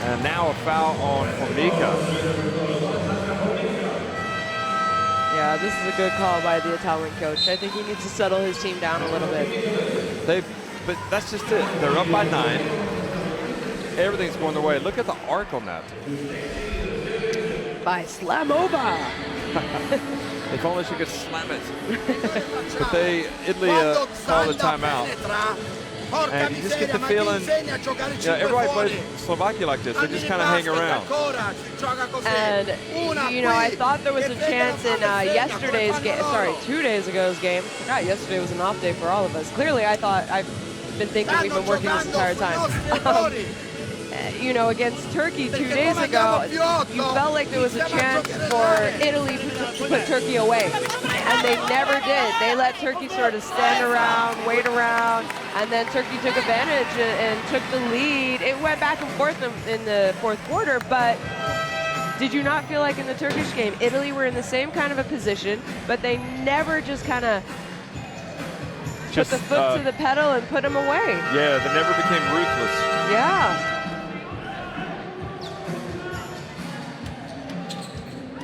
And now a foul on Formica. Yeah, this is a good call by the Italian coach. I think he needs to settle his team down a little bit. But that's just it. They're up by 9. Everything's going their way. Look at the arc on that. By Slamova. If only she could slam it. But Italy called a timeout. And you just get the feeling, you know, everybody plays Slovakia like this. They just kind of hang around. And, you know, I thought there was a chance in yesterday's game, sorry, 2 days ago's game. I forgot yesterday was an off day for all of us. Clearly, I've been thinking we've been working this entire time. You know, against Turkey 2 days ago, you felt like there was a chance for Italy to put Turkey away. And they never did. They let Turkey sort of stand around, wait around, and then Turkey took advantage and took the lead. It went back and forth in the fourth quarter, but did you not feel like in the Turkish game, Italy were in the same kind of a position, but they never just kind of put the foot to the pedal and put them away? Yeah, they never became ruthless. Yeah.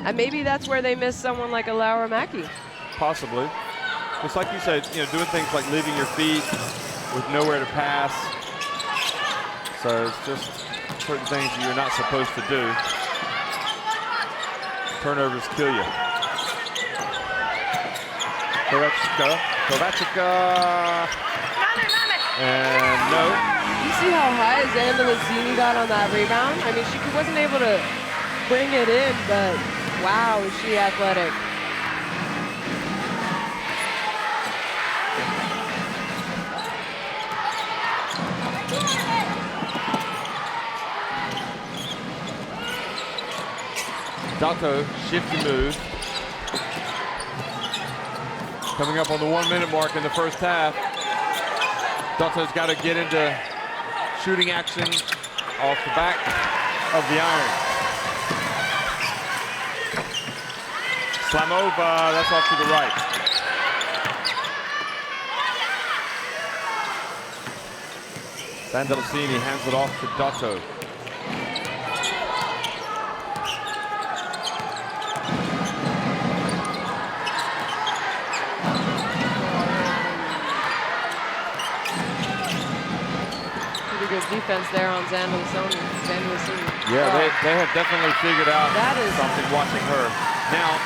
And maybe that's where they miss someone like a Laura Mackey. Possibly. Just like you said, you know, doing things like leaving your feet with nowhere to pass. So it's just certain things that you're not supposed to do. Turnovers kill you. Kovacic. And no. You see how high Zanda Lazzini got on that rebound? I mean, she wasn't able to bring it in, but wow, is she athletic. Dato, shifty move. Coming up on the 1 minute mark in the first half. Dato's got to get into shooting action off the back of the iron. Slamova, that's off to the right. Sandalcini hands it off to Dato. Good defense there on Sandalcini. Yeah, they have definitely figured out something watching her. Now,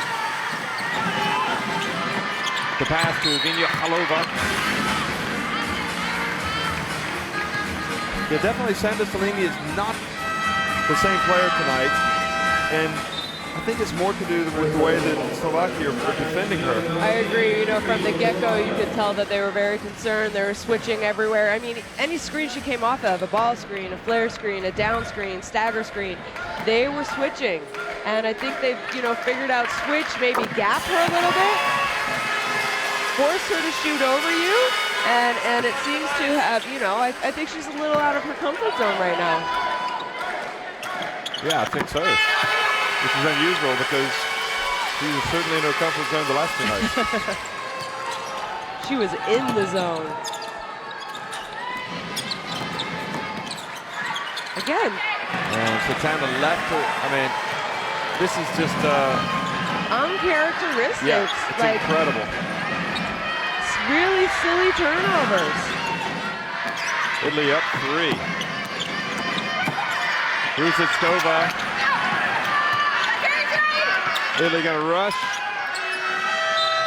the pass to Vinya Halova. Yeah, definitely Sandalcini is not the same player tonight. And I think it's more to do with the way that Slovakia are defending her. I agree. You know, from the get-go, you could tell that they were very concerned. They were switching everywhere. I mean, any screen she came off of, a ball screen, a flare screen, a down screen, stagger screen, they were switching. And I think they've, you know, figured out switch, maybe gap her a little bit, force her to shoot over you, and it seems to have, you know, I think she's a little out of her comfort zone right now. Yeah, I think so. Which is unusual because she was certainly in her comfort zone the last 2 nights. She was in the zone. Again. And Satana left her. I mean, this is just uncharacteristic. Yeah, it's like, incredible. It's really silly turnovers. Italy up 3. Rusitskova. Italy gonna rush.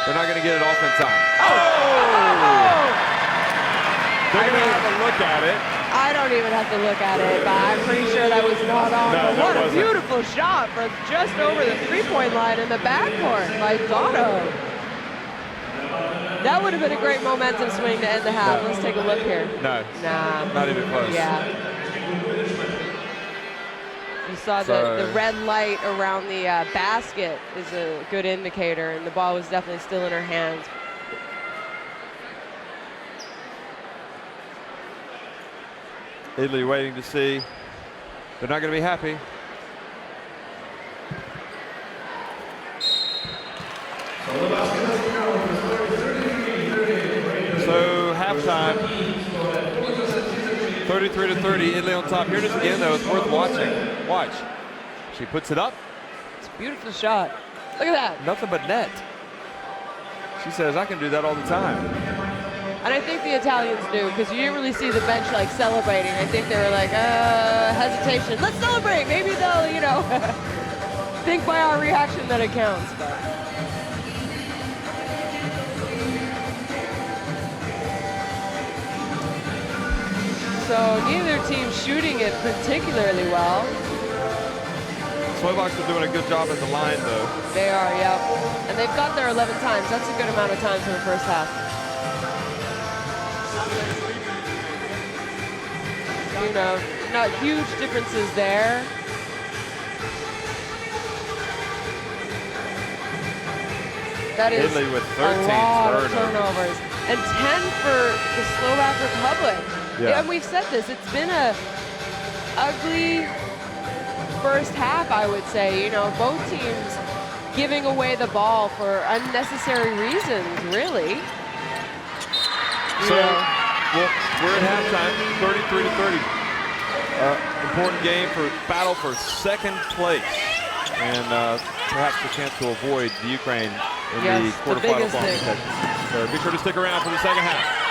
They're not gonna get it off in time. Oh! They're gonna have a look at it. I don't even have to look at it, but I'm pretty sure that was not on. No, what a beautiful shot from just over the three-point line in the backcourt by Dato. That would have been a great momentum swing to end the half. No. Let's take a look here. No. Nah. Not even close. Yeah. You saw the red light around the basket is a good indicator, and the ball was definitely still in her hands. Italy waiting to see. They're not going to be happy. So halftime, 33-30, Italy on top. Here it is again, though. It's worth watching. Watch. She puts it up. It's a beautiful shot. Look at that. Nothing but net. She says, I can do that all the time. And I think the Italians do, because you didn't really see the bench like celebrating. I think they were like, hesitation. Let's celebrate. Maybe they'll, you know, think by our reaction that it counts. But. So neither team shooting it particularly well. Slovaks are doing a good job at the line, though. They are, yeah. And they've got there 11 times. That's a good amount of times in the first half. You know, not huge differences there. That is Italy with 13 a lot of turnovers. And 10 for the Slovak Republic. Yeah. And we've said this, it's been a ugly first half, I would say. You know, both teams giving away the ball for unnecessary reasons, really. So, well, we're at halftime, 33-30. Important game for battle for second place, and perhaps the chance to avoid the Ukraine in the quarterfinal competition. So be sure to stick around for the second half.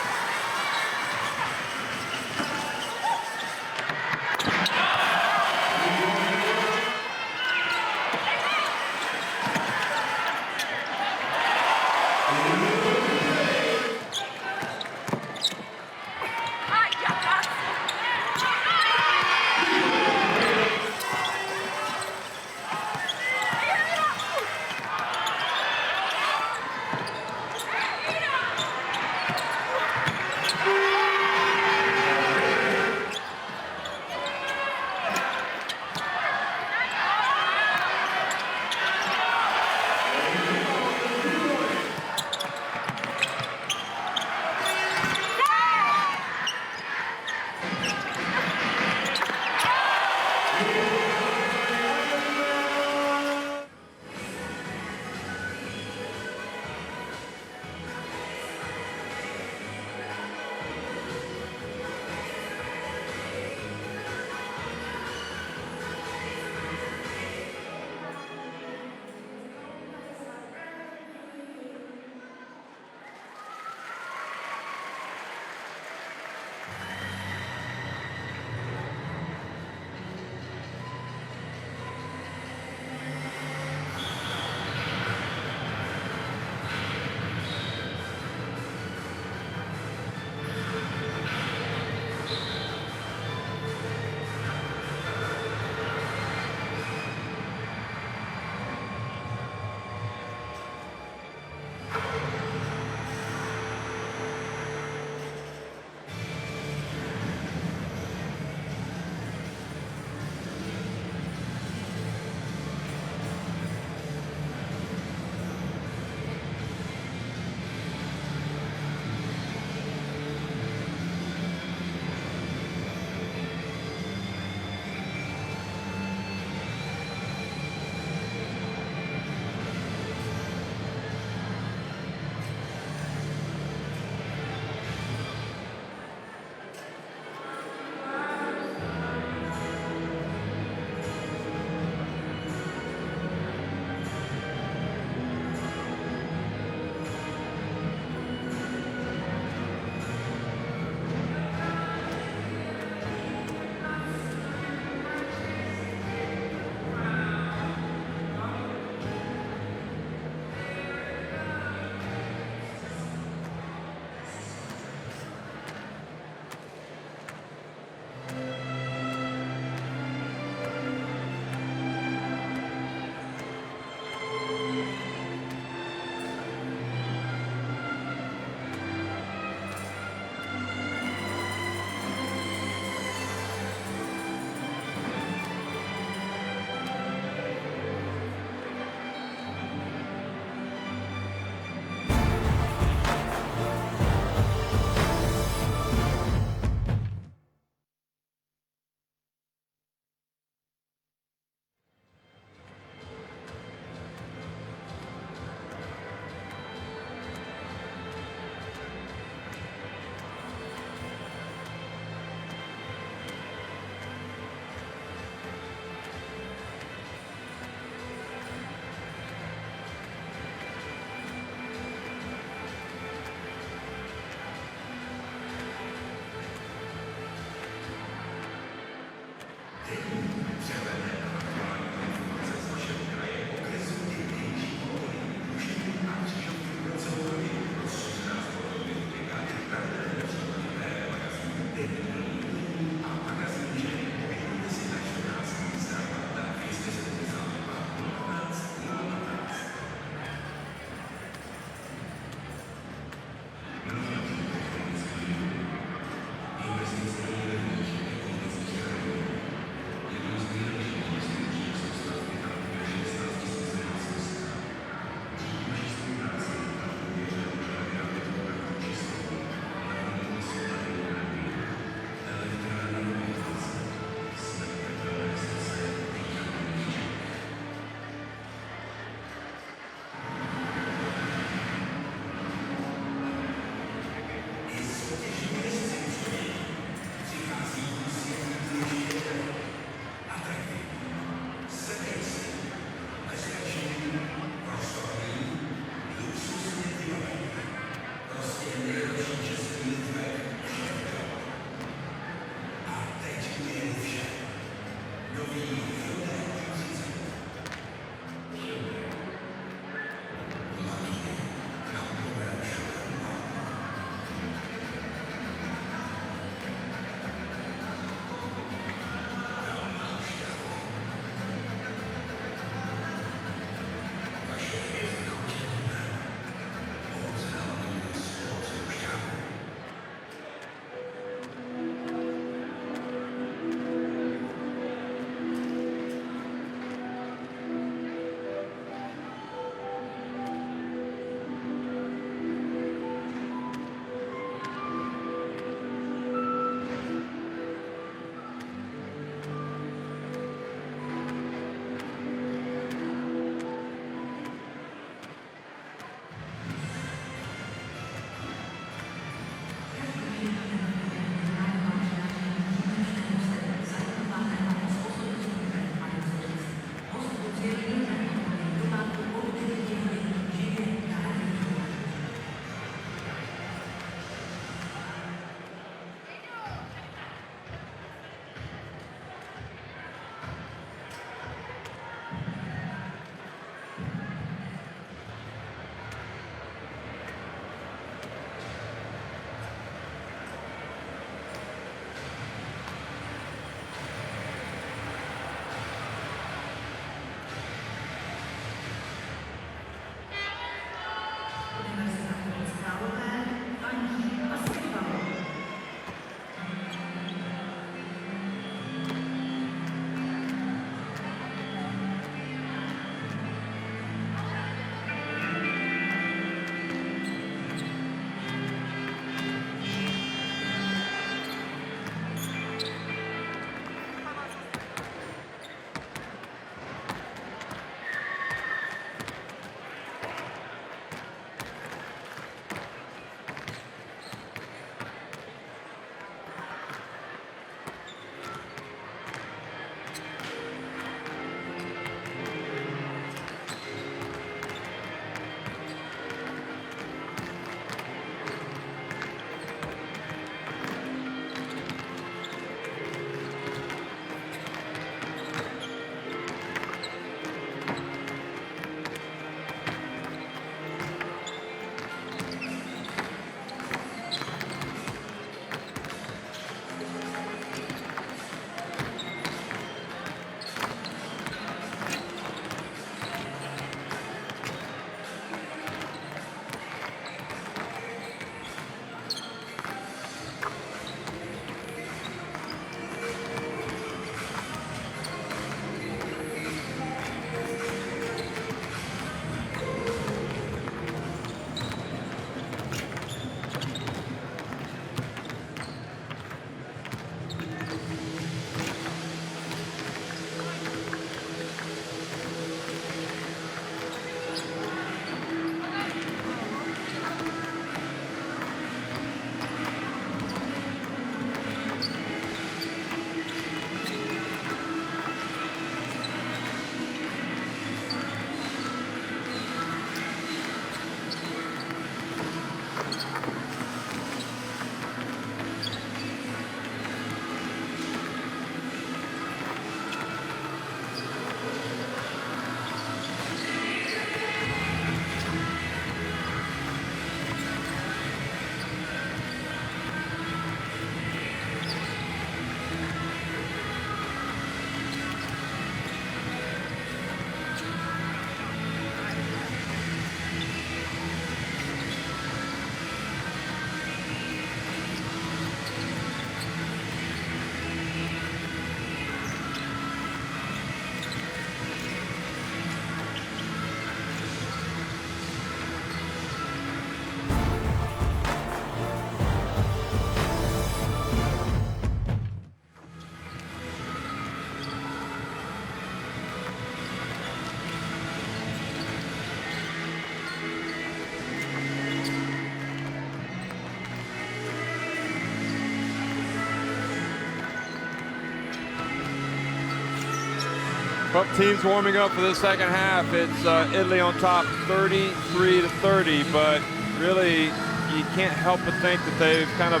Well, teams warming up for the second half. It's Italy on top 33-30, but really you can't help but think that they've kind of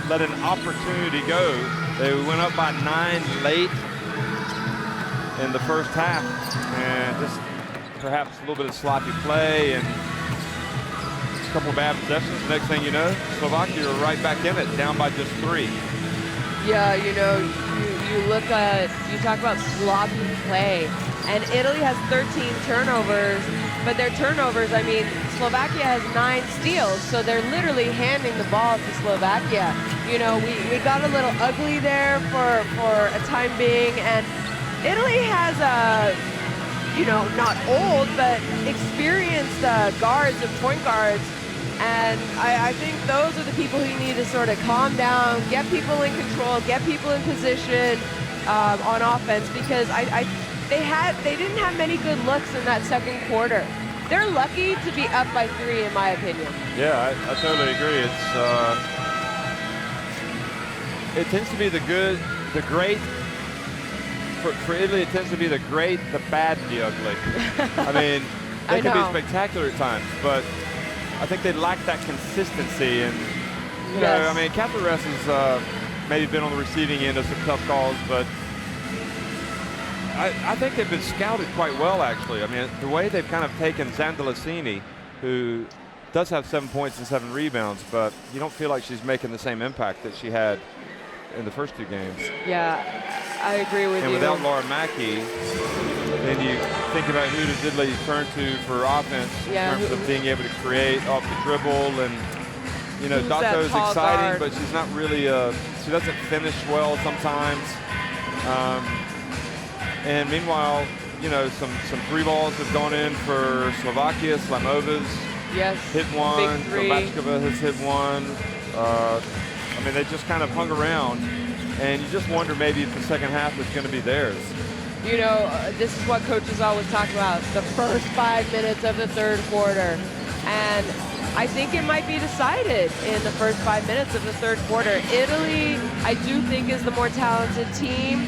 let an opportunity go. They went up by 9 late in the first half, and just perhaps a little bit of sloppy play and a couple of bad possessions. Next thing you know, Slovakia are right back in it, down by just 3. Yeah, you know, you talk about sloppy play, and Italy has 13 turnovers, but their turnovers, I mean, Slovakia has 9 steals, so they're literally handing the ball to Slovakia. You know, we got a little ugly there for a time being, and Italy has you know, not old, but experienced guards and point guards. And I think those are the people who need to sort of calm down, get people in control, get people in position on offense, because they didn't have many good looks in that second quarter. They're lucky to be up by 3, in my opinion. Yeah, I totally agree. It tends to be the good, the great. For Italy, it tends to be the great, the bad, the ugly. I mean, they can be spectacular at times, but I think they lack that consistency. And, you know, I mean, Catarres has maybe been on the receiving end of some tough calls, but I think they've been scouted quite well, actually. I mean, the way they've kind of taken Zandalicini, who does have 7 points and 7 rebounds, but you don't feel like she's making the same impact that she had in the first 2 games. Yeah, I agree with you. And without Laura Mackey, then you think about who does Italy turn to for offense in terms of being able to create off the dribble. And, you know, Dato's exciting, but she's not really, she doesn't finish well sometimes. And meanwhile, you know, some 3 balls have gone in for Slovakia. Slamova's hit one. Zobachkova has hit one. I mean, they just kind of hung around, and you just wonder maybe if the second half is going to be theirs. You know, this is what coaches always talk about, the first 5 minutes of the third quarter. And I think it might be decided in the first 5 minutes of the third quarter. Italy, I do think, is the more talented team.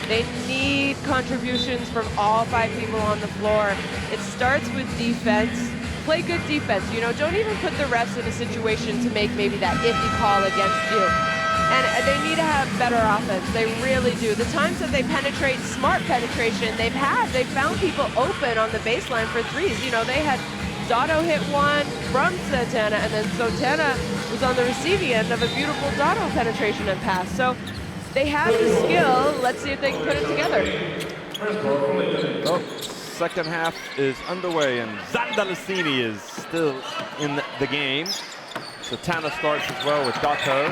They need contributions from all 5 people on the floor. It starts with defense. Play good defense, you know, don't even put the refs in a situation to make maybe that iffy call against you. And they need to have better offense, they really do. The times that they penetrate, smart penetration, they've found people open on the baseline for 3s. You know, they had Dato hit one from Santana, and then Santana was on the receiving end of a beautiful Dato penetration and pass. So they have the skill, let's see if they can put it together. Oh. Second half is underway, and Zandalicini is still in the game. Santana starts as well with Dato.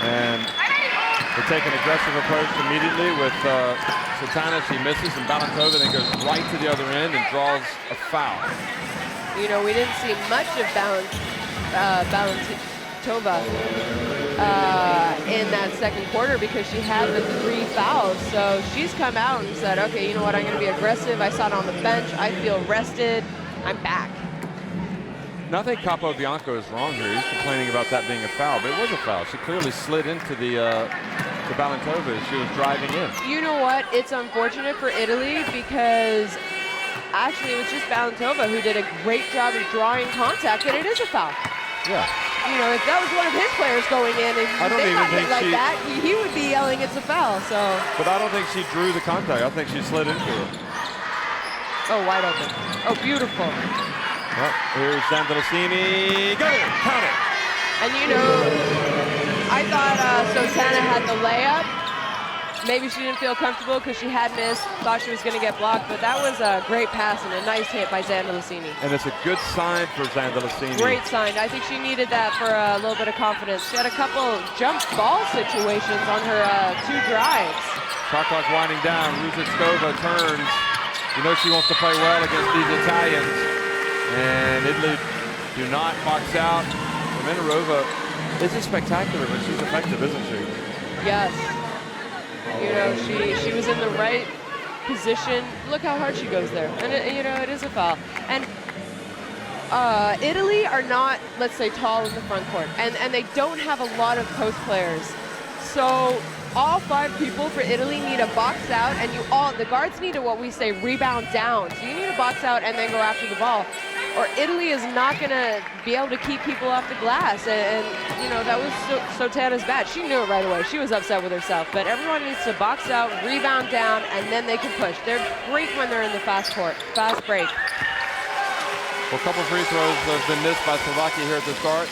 And they take an aggressive approach immediately with Santana. She misses, and Balantova then goes right to the other end and draws a foul. You know, we didn't see much of Balantova in that second quarter because she had the 3 fouls. So she's come out and said, okay, you know what, I'm going to be aggressive. I sat on the bench. I feel rested. I'm back. Now, I think Capobianco is wrong here. He's complaining about that being a foul, but it was a foul. She clearly slid into the Balantova as she was driving in. You know what? It's unfortunate for Italy because actually it was just Balantova who did a great job of drawing contact, and it is a foul. Yeah. You know, if that was one of his players going in and they got hit like that, he would be yelling it's a foul. So. But I don't think she drew the contact. I think she slid into it. Oh, wide open. Oh, beautiful. Well, here's Zandalicini. Go! Count it! And you know, I thought Santana had the layup. Maybe she didn't feel comfortable because she had missed, thought she was going to get blocked, but that was a great pass and a nice hit by Zandalicini. And it's a good sign for Zandalicini. Great sign. I think she needed that for a little bit of confidence. She had a couple jump ball situations on her 2 drives. Shot clock winding down. Ruzicova turns. You know she wants to play well against these Italians. And Italy do not box out. Minarova isn't spectacular, but she's effective, isn't she? Yes. You know, she was in the right position. Look how hard she goes there. And, you know, it is a foul. And Italy are not, let's say, tall in the front court. And they don't have a lot of post players. So all 5 people for Italy need to box out, and the guards need to, what we say, rebound down. So you need to box out and then go after the ball, or Italy is not going to be able to keep people off the glass. And you know, that was Sotana's bad. She knew it right away. She was upset with herself. But everyone needs to box out, rebound down, and then they can push. They're great when they're in the fast break. Well, a couple free throws have been missed by Slovakia here at the start.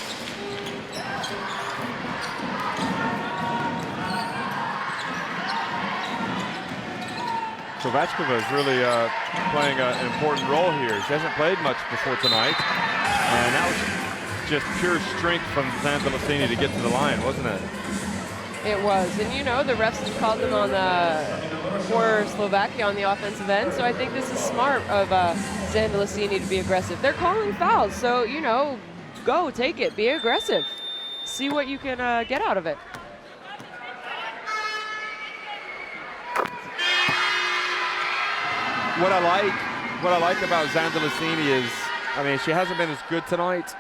Kovačkova is really playing an important role here. She hasn't played much before tonight. And that was just pure strength from Zandalicini to get to the line, wasn't it? It was. And you know, the refs have called them on for Slovakia on the offensive end. So I think this is smart of Zandalicini to be aggressive. They're calling fouls. So, you know, go, take it, be aggressive. See what you can get out of it. What I like about Zandalicini is, I mean, she hasn't been as good tonight,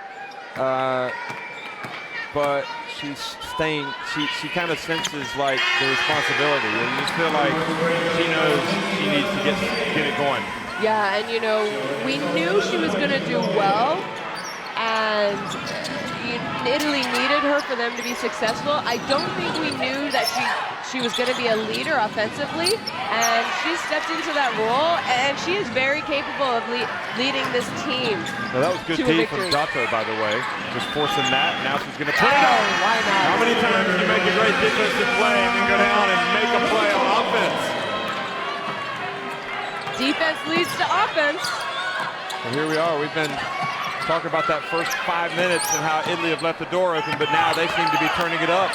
but she's staying. She kind of senses like the responsibility, and you just feel like she knows she needs to get it going. Yeah, and you know, we knew she was going to do well, and Italy needed her for them to be successful. I don't think we knew that she was going to be a leader offensively, and she stepped into that role, and she is very capable of leading this team. Well, that was good D from Dato, by the way, just forcing that. Now she's going to put it up. Why not? How many times do you make a great defensive play and then go down and make a play on offense? Defense leads to offense. And here we are. We've been talking about that first 5 minutes and how Italy have left the door open, but now they seem to be turning it up.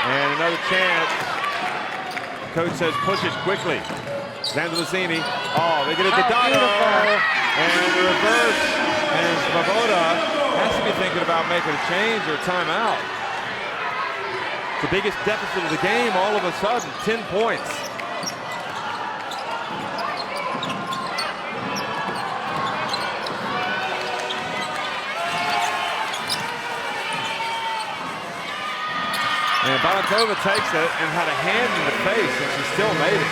And another chance. Coach says push it quickly. Zandalicini. Oh, they get it to Dato. And the reverse. And Svoboda has to be thinking about making a change or a timeout. The biggest deficit of the game all of a sudden, 10 points. And Balantova takes it and had a hand in the face, and she still made it.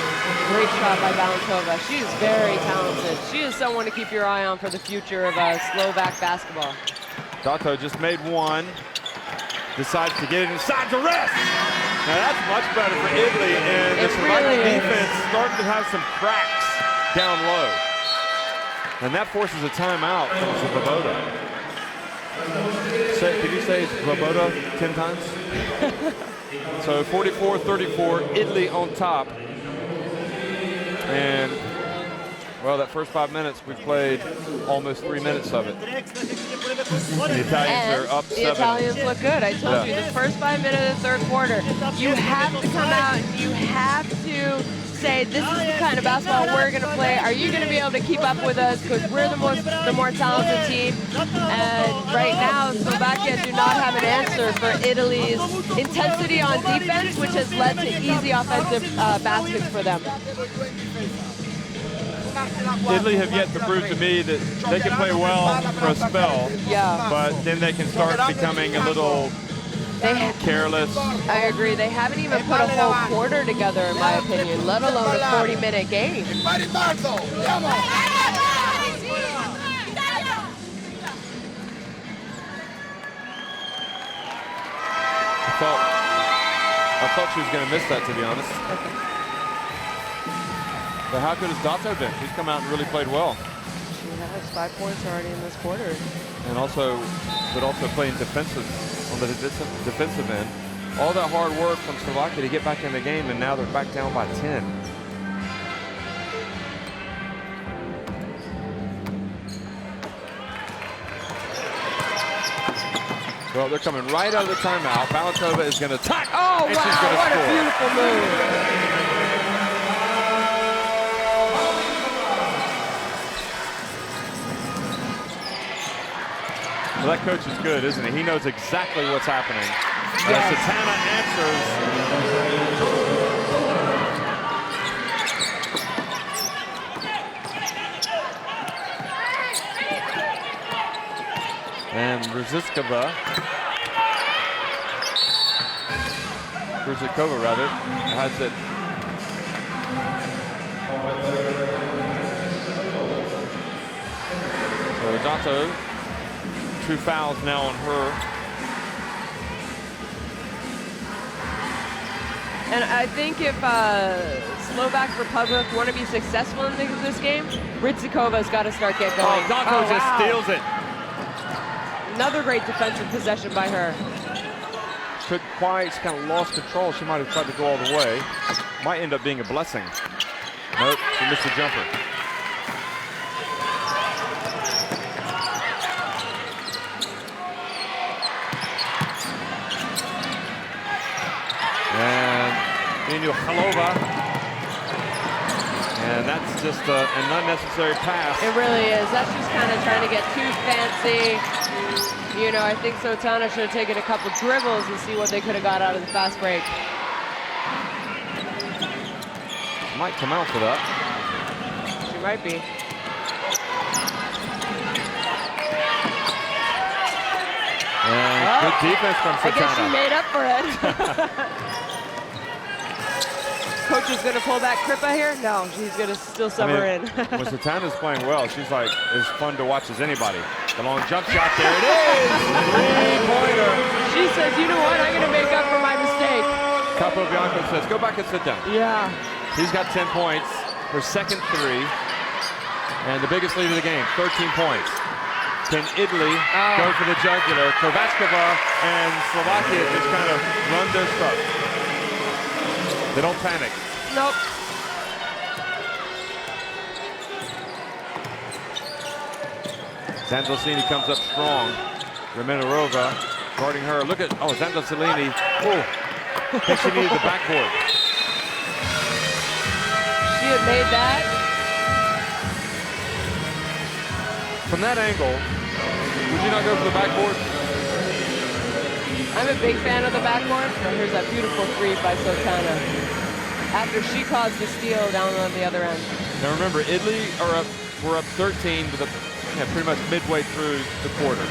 Great shot by Balantova. She is very talented. She is someone to keep your eye on for the future of Slovak basketball. Dato just made one. Decides to get it inside to rest. Now that's much better for Italy, and the Slovakian defense starting to have some cracks down low. And that forces a timeout from Svoboda. Can you say Svoboda 10 times? So 44-34, Italy on top. And, well, that first 5 minutes, we've played almost 3 minutes of it. The Italians are up 7. The Italians look good. I told you, the first 5 minutes of the third quarter, you have to come out and you have to say, this is the kind of basketball we're going to play. Are you going to be able to keep up with us? Because we're the more talented team. And right now, Slovakia do not have an answer for Italy's intensity on defense, which has led to easy offensive baskets for them. Italy have yet to prove to me that they can play well for a spell, but then they can start becoming a little careless. I agree. They haven't even put a whole quarter together, in my opinion, let alone a 40-minute game. I thought she was going to miss that, to be honest. But how good has Dato been? She's come out and really played well. She has 5 points already in this quarter. And also playing defensive on the defensive end. All that hard work from Slovakia to get back in the game, and now they're back down by 10. Well, they're coming right out of the timeout. Balantova is going to attack. Oh, and wow, she's going to what score. a beautiful move. Well, that coach is good, isn't he? He knows exactly what's happening. Yes. Satana answers. And Rziskova Rizikova rather, has it. So Dato, 2 fouls now on her. And I think if Slovak Republic want to be successful in this game, Rizikova's got to start getting going. Oh, Dato just steals it. Another great defensive possession by her. Couldn't quite, she kind of lost control. She might have tried to go all the way. Might end up being a blessing. Nope, she missed the jumper. And Khalova. And that's just an unnecessary pass. It really is. That's just kind of trying to get too fancy. You know, I think Sotana should have taken a couple dribbles and see what they could have got out of the fast break. Might come out for that. She might be. And good defense from Sotana. I guess she made up for it. Coach is going to pull back Kripa here? No, she's going to still sub her in. When Sotana's playing well, she's like as fun to watch as anybody. The long jump shot, there it is! 3-pointer. She says, you know what, I'm going to make up for my mistake. Capobianco says, go back and sit down. Yeah. She's got 10 points, her second 3, and the biggest lead of the game, 13 points. Can Italy go for the jugular? Kovačkova and Slovakia just kind of run their stuff. They don't panic. Nope. Zanzalcini comes up strong. Remenarova guarding her. Look at, Zanzalcini. Oh, I think she needed the backboard. She had made that. From that angle, would you not go for the backboard? I'm a big fan of the backboard. So here's that beautiful 3 by Sotana. After she caused the steal down on the other end. Now remember, Italy were up 13 with pretty much midway through the quarter.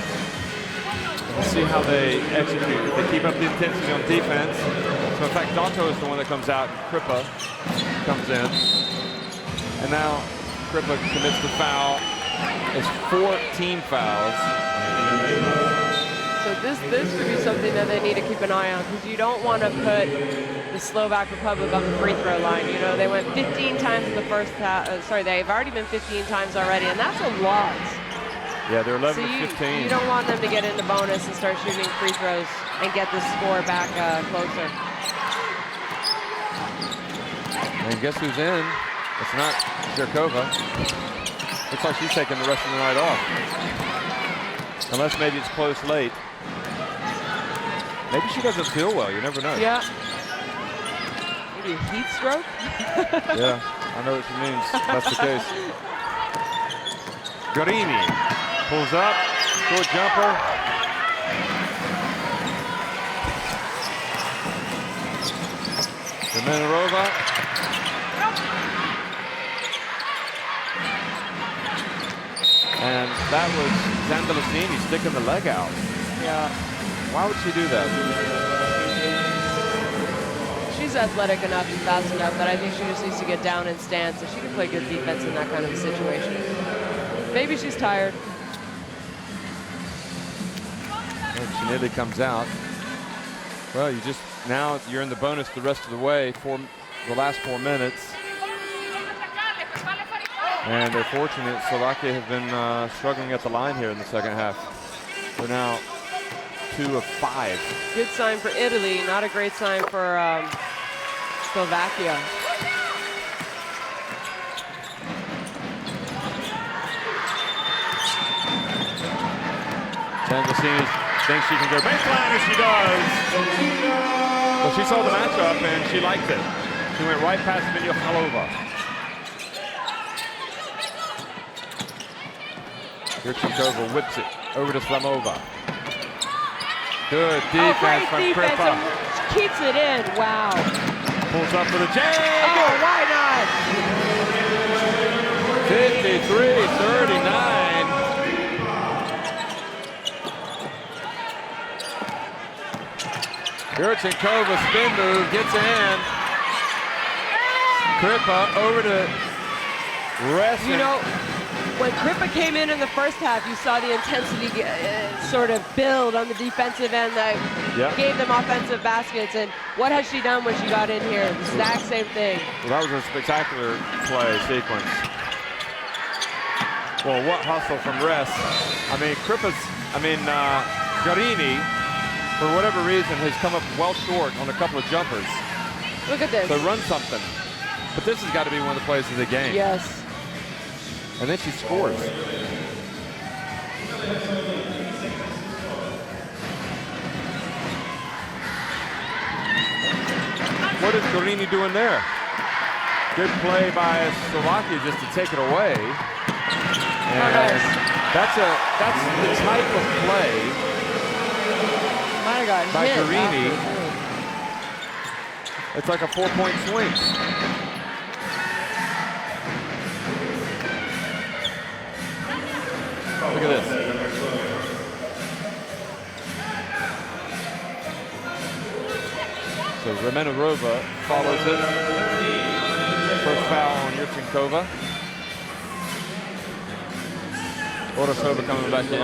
We'll see how they execute. If they keep up the intensity on defense. So in fact, Dato is the one that comes out. Kripa comes in. And now Kripa commits the foul. It's 14 fouls. So this would be something that they need to keep an eye on, because you don't want to put the Slovak Republic on the free throw line. You know, they went 15 times in the first half. They've already been 15 times already, and that's a lot. Yeah, they're 11 so to 15. You don't want them to get into bonus and start shooting free throws and get the score back closer. And guess who's in? It's not Zhirkova. Looks like she's taking the rest of the night off. Unless maybe it's close late. Maybe she doesn't feel well. You never know. Yeah. Maybe a heat stroke? Yeah, I know what she means. That's the case. Guarini pulls up. Short jumper. Remenarova. And that was Zanzalcini sticking the leg out. Yeah. Why would she do that? She's athletic enough and fast enough that I think she just needs to get down and stand so she can play good defense in that kind of a situation. Maybe she's tired. And she nearly comes out. Well, now you're in the bonus the rest of the way for the last 4 minutes. And they're fortunate. Slovakia have been struggling at the line here in the second half. They're now 2 of 5. Good sign for Italy, not a great sign for Slovakia. Zanzalcini thinks she can go baseline, and she does. Well, she saw the matchup and she liked it. She went right past Khalova. Rizikova whips it over to Slamova. Good defense from Kripa. Keeps it in. Wow. Pulls up for the J. Oh, why not? 53-39. Yurchenkova spin move, gets in. Kripa over to Rest. You know, when Kripa came in the first half, you saw the intensity sort of build on the defensive end that gave them offensive baskets. And what has she done when she got in here? The exact same thing. Well, that was a spectacular play sequence. Well, what hustle from Rest. I mean, Garini, for whatever reason, has come up well short on a couple of jumpers. Look at this. So run something. But this has got to be one of the plays of the game. Yes. And then she scores. What is Garini doing there? Good play by Slovakia just to take it away. And that's the type of play by Garini. It's like a 4-point swing. Look at this. So Remenarova follows it. First foul on Yurchenkova. Orasova coming back in.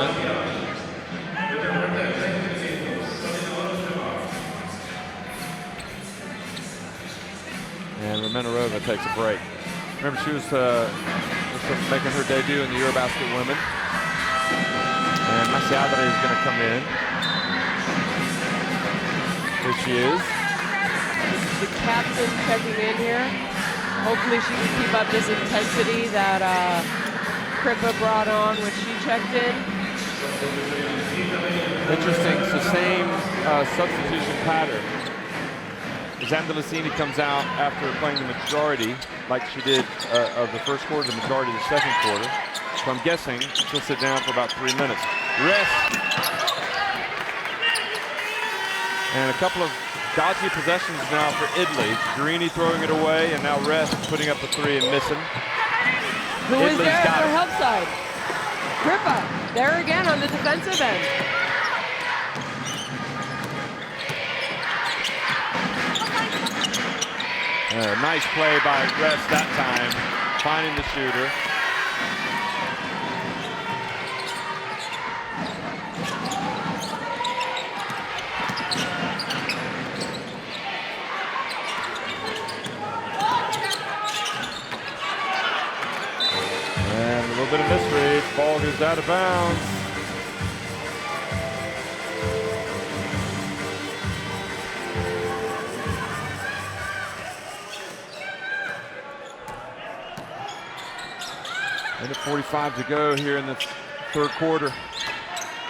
And Remenarova takes a break. Remember, she was making her debut in the EuroBasket Women. And Masiadra is going to come in. Here she is. This is the captain checking in here. Hopefully she can keep up this intensity that Kripa brought on when she checked in. Interesting, it's the same substitution pattern. Zandalicini comes out after playing the majority, like she did of the first quarter, the majority of the second quarter. So I'm guessing she'll sit down for about 3 minutes. Rest. And a couple of dodgy possessions now for Italy. Garini throwing it away, and now Rest putting up a three and missing. Who is there at the help side? Kripa, there again on the defensive end. Nice play by Rest that time, finding the shooter. And a little bit of misread. Ball goes out of bounds. Minute 45 to go here in the third quarter.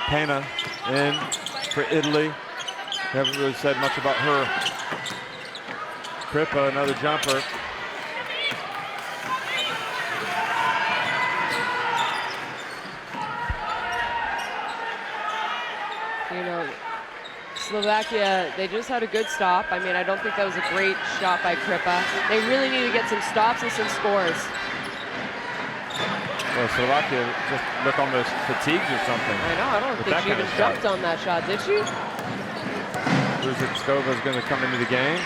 Pena in for Italy. Haven't really said much about her. Kripa, another jumper. You know, Slovakia, they just had a good stop. I mean, I don't think that was a great shot by Kripa. They really need to get some stops and some scores. Well, Slovakia just look almost fatigued or something. I know, I don't think she even jumped on that shot, did she? Ruzicova is going to come into the game.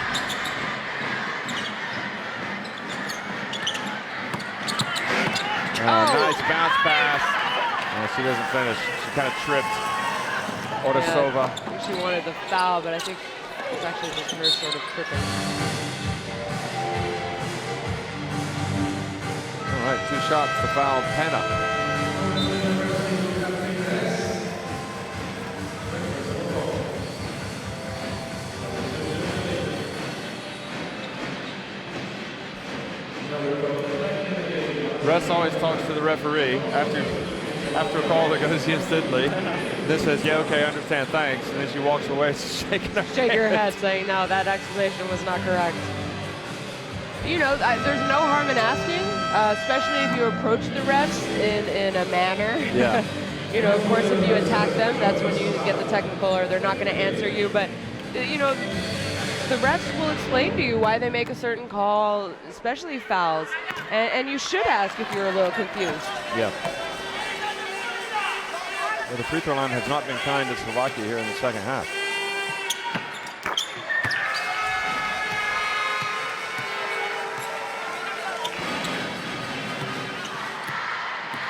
Nice bounce pass. She doesn't finish. She kind of tripped. Orasova. Yeah, I think she wanted the foul, but I think it's actually just her sort of tripping. All right, 2 shots to foul Pena. Russ always talks to the referee after a call that goes against Italy. This says, yeah, okay, I understand, thanks. And then she walks away shaking her head saying, no, that explanation was not correct. You know, there's no harm in asking, especially if you approach the refs in a manner. Yeah. You know, of course, if you attack them, that's when you get the technical or they're not going to answer you. But, you know, the refs will explain to you why they make a certain call, especially fouls. And you should ask if you're a little confused. Yeah. Well, the free throw line has not been kind to Slovakia here in the second half.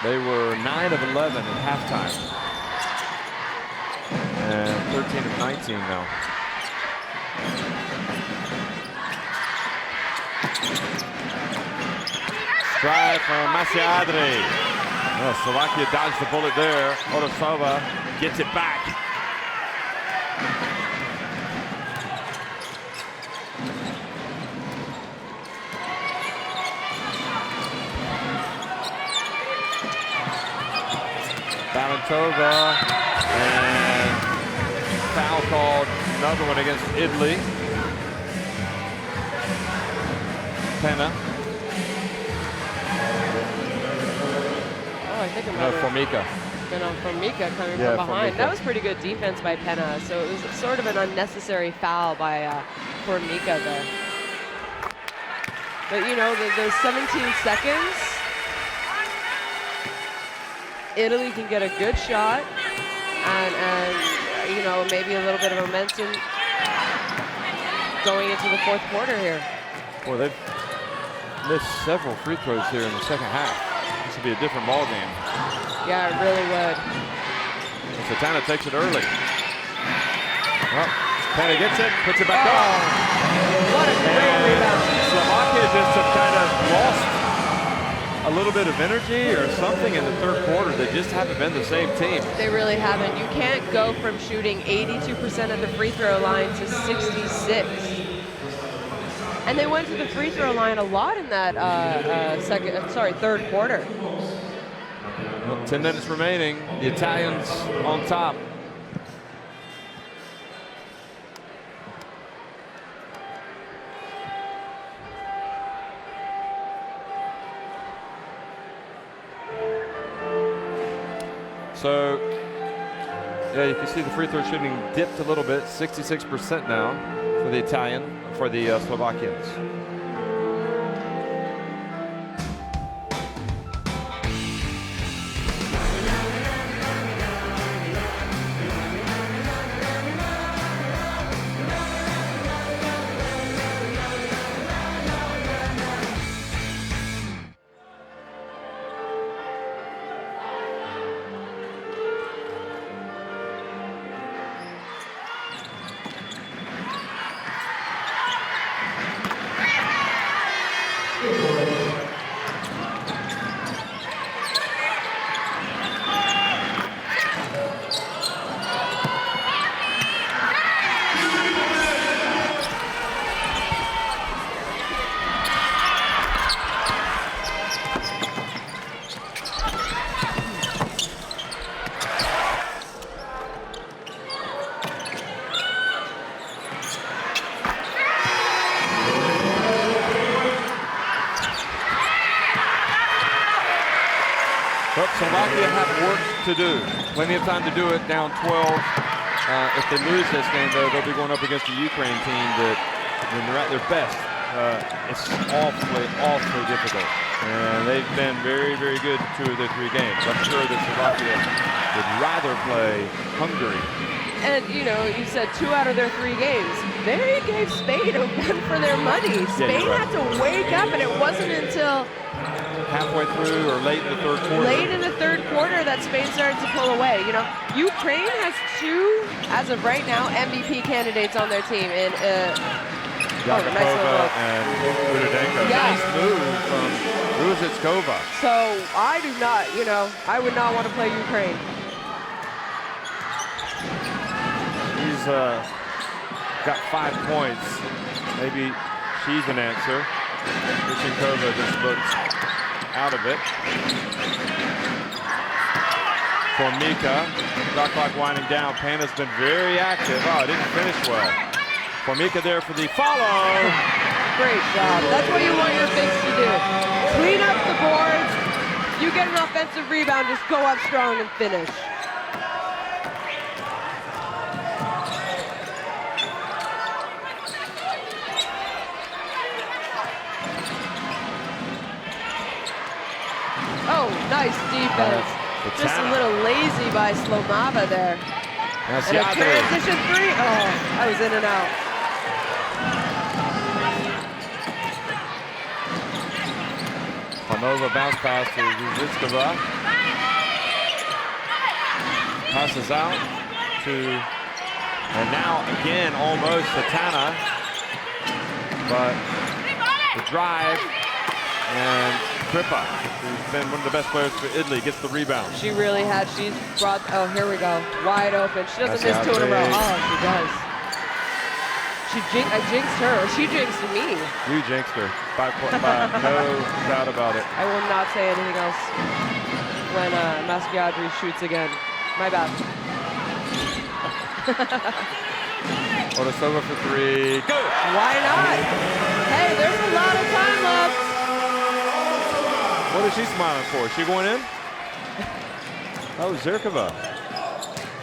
They were 9 of 11 at halftime. And 13 of 19 now. Try from Masiadri. Oh, Slovakia dodged the bullet there. Orosova gets it back. Balantova, and foul called, another one against Italy. Penna. Oh, I think Formica. Been on Formica coming from behind. Formica. That was pretty good defense by Penna. So it was sort of an unnecessary foul by Formica there. But you know, those 17 seconds, Italy can get a good shot and you know, maybe a little bit of momentum going into the fourth quarter here. Boy, they've missed several free throws here in the second half. This would be a different ball game. Yeah, it really would. Satana takes it early. Well, Penna gets it, puts it back up. What a great rebound. Slovakia just have kind of lost a little bit of energy or something in the third quarter. They just haven't been the same team. They really haven't. You can't go from shooting 82% at the free throw line to 66. And they went to the free throw line a lot in that third quarter. Well, 10 minutes remaining. The Italians on top. So, yeah, you can see the free throw shooting dipped a little bit, 66% now for the Slovakians. Slovakia have work to do. Plenty of time to do it, down 12. If they lose this game, though, they'll be going up against a Ukraine team that, when they're at their best, it's awfully difficult. And they've been very, very good in 2 of their 3 games. I'm sure that Slovakia would rather play Hungary. And, you know, you said 2 out of their 3 games. They gave Spain a run for their money. Spain had to wake up, and it wasn't until halfway through or late in the third quarter. Late in the third quarter that Spain started to pull away. You know, Ukraine has 2, as of right now, MVP candidates on their team. In Yakupova and Rudenko. Yeah. Nice move from Ruzitskova. So I do not, you know, I would not want to play Ukraine. He's got 5 points. Maybe she's an answer. Ruzitskova just looks out of it. Formica, shot clock winding down. Penna's been very active. Oh, it didn't finish well. Formica there for the follow. Great job. That's what you want your bigs to do. Clean up the boards. You get an offensive rebound, just go up strong and finish. Oh, nice defense. Just a little lazy by Slomava there. And a transition 3. Oh, I was in and out. Panova bounce pass to Ruzitskova. Passes out to, and now again almost Satana, but the drive, and Kripa, who's been one of the best players for Italy, gets the rebound. She really had, she's brought, oh, here we go, wide open. She doesn't miss 2 in a row. Oh, she does. I jinxed her, or she jinxed me. You jinxed her, by no doubt about it. I will not say anything else when Maschiadri shoots again. My bad. Otasova for 3. Go! Why not? Hey, there's a lot of time left. What is she smiling for? Is she going in? Oh, Zirkova.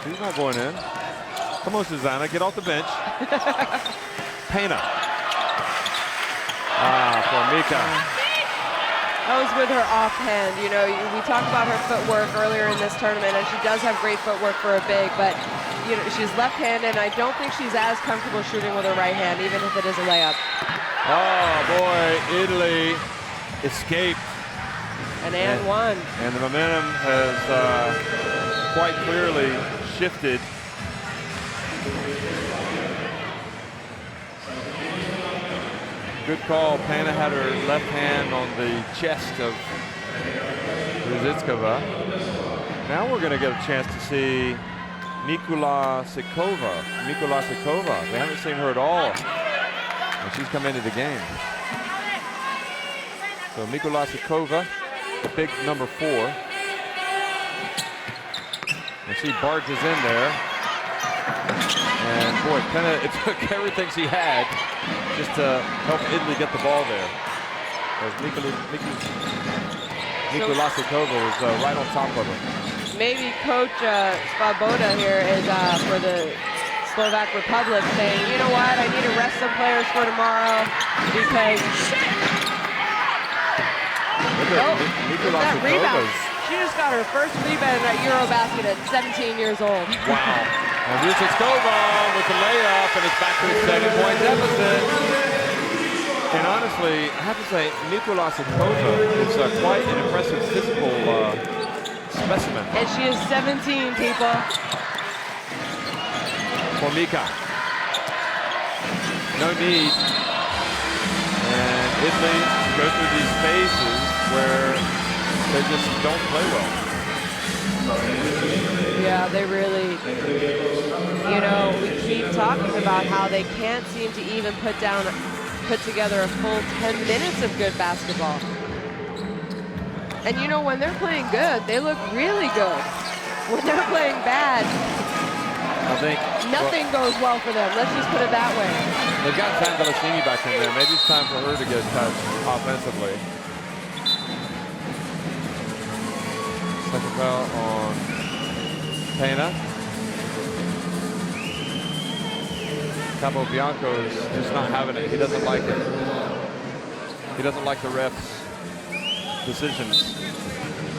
She's not going in. Come on, Susanna, get off the bench. Pena. For Mika. I was with her offhand. You know, we talked about her footwork earlier in this tournament, and she does have great footwork for a big, but you know, she's left-handed, and I don't think she's as comfortable shooting with her right hand, even if it is a layup. Oh, boy, Italy escaped. And one. And the momentum has quite clearly shifted. Good call. Pana had her left hand on the chest of Rizitskova. Now we're going to get a chance to see Nikola Sikova. We haven't seen her at all. And she's come into the game. So Nikola Sikova, the big number 4. And she barges in there. And boy, it took everything she had just to help Italy get the ball there. As Nikola Sikova was right on top of her. Maybe Coach Svoboda here is for the Slovak Republic saying, you know what, I need to rest some players for tomorrow because that rebound. She just got her first rebound at EuroBasket at 17 years old. Wow. And Rizitskova with the layup, and it's back to a 7-point deficit. And honestly, I have to say, Nikola Sikova is quite an impressive physical specimen. And she is 17, people. For Mika. No need. And Italy go through these phases where they just don't play well. Yeah, they really, you know, we keep talking about how they can't seem to even put together a full 10 minutes of good basketball. And you know, when they're playing good, they look really good. When they're playing bad, I think nothing goes well for them. Let's just put it that way. They've got Zandalasini back in there. Maybe it's time for her to get touched offensively. Second foul on Pena. Capobianco's just not having it. He doesn't like it. He doesn't like the refs' decisions.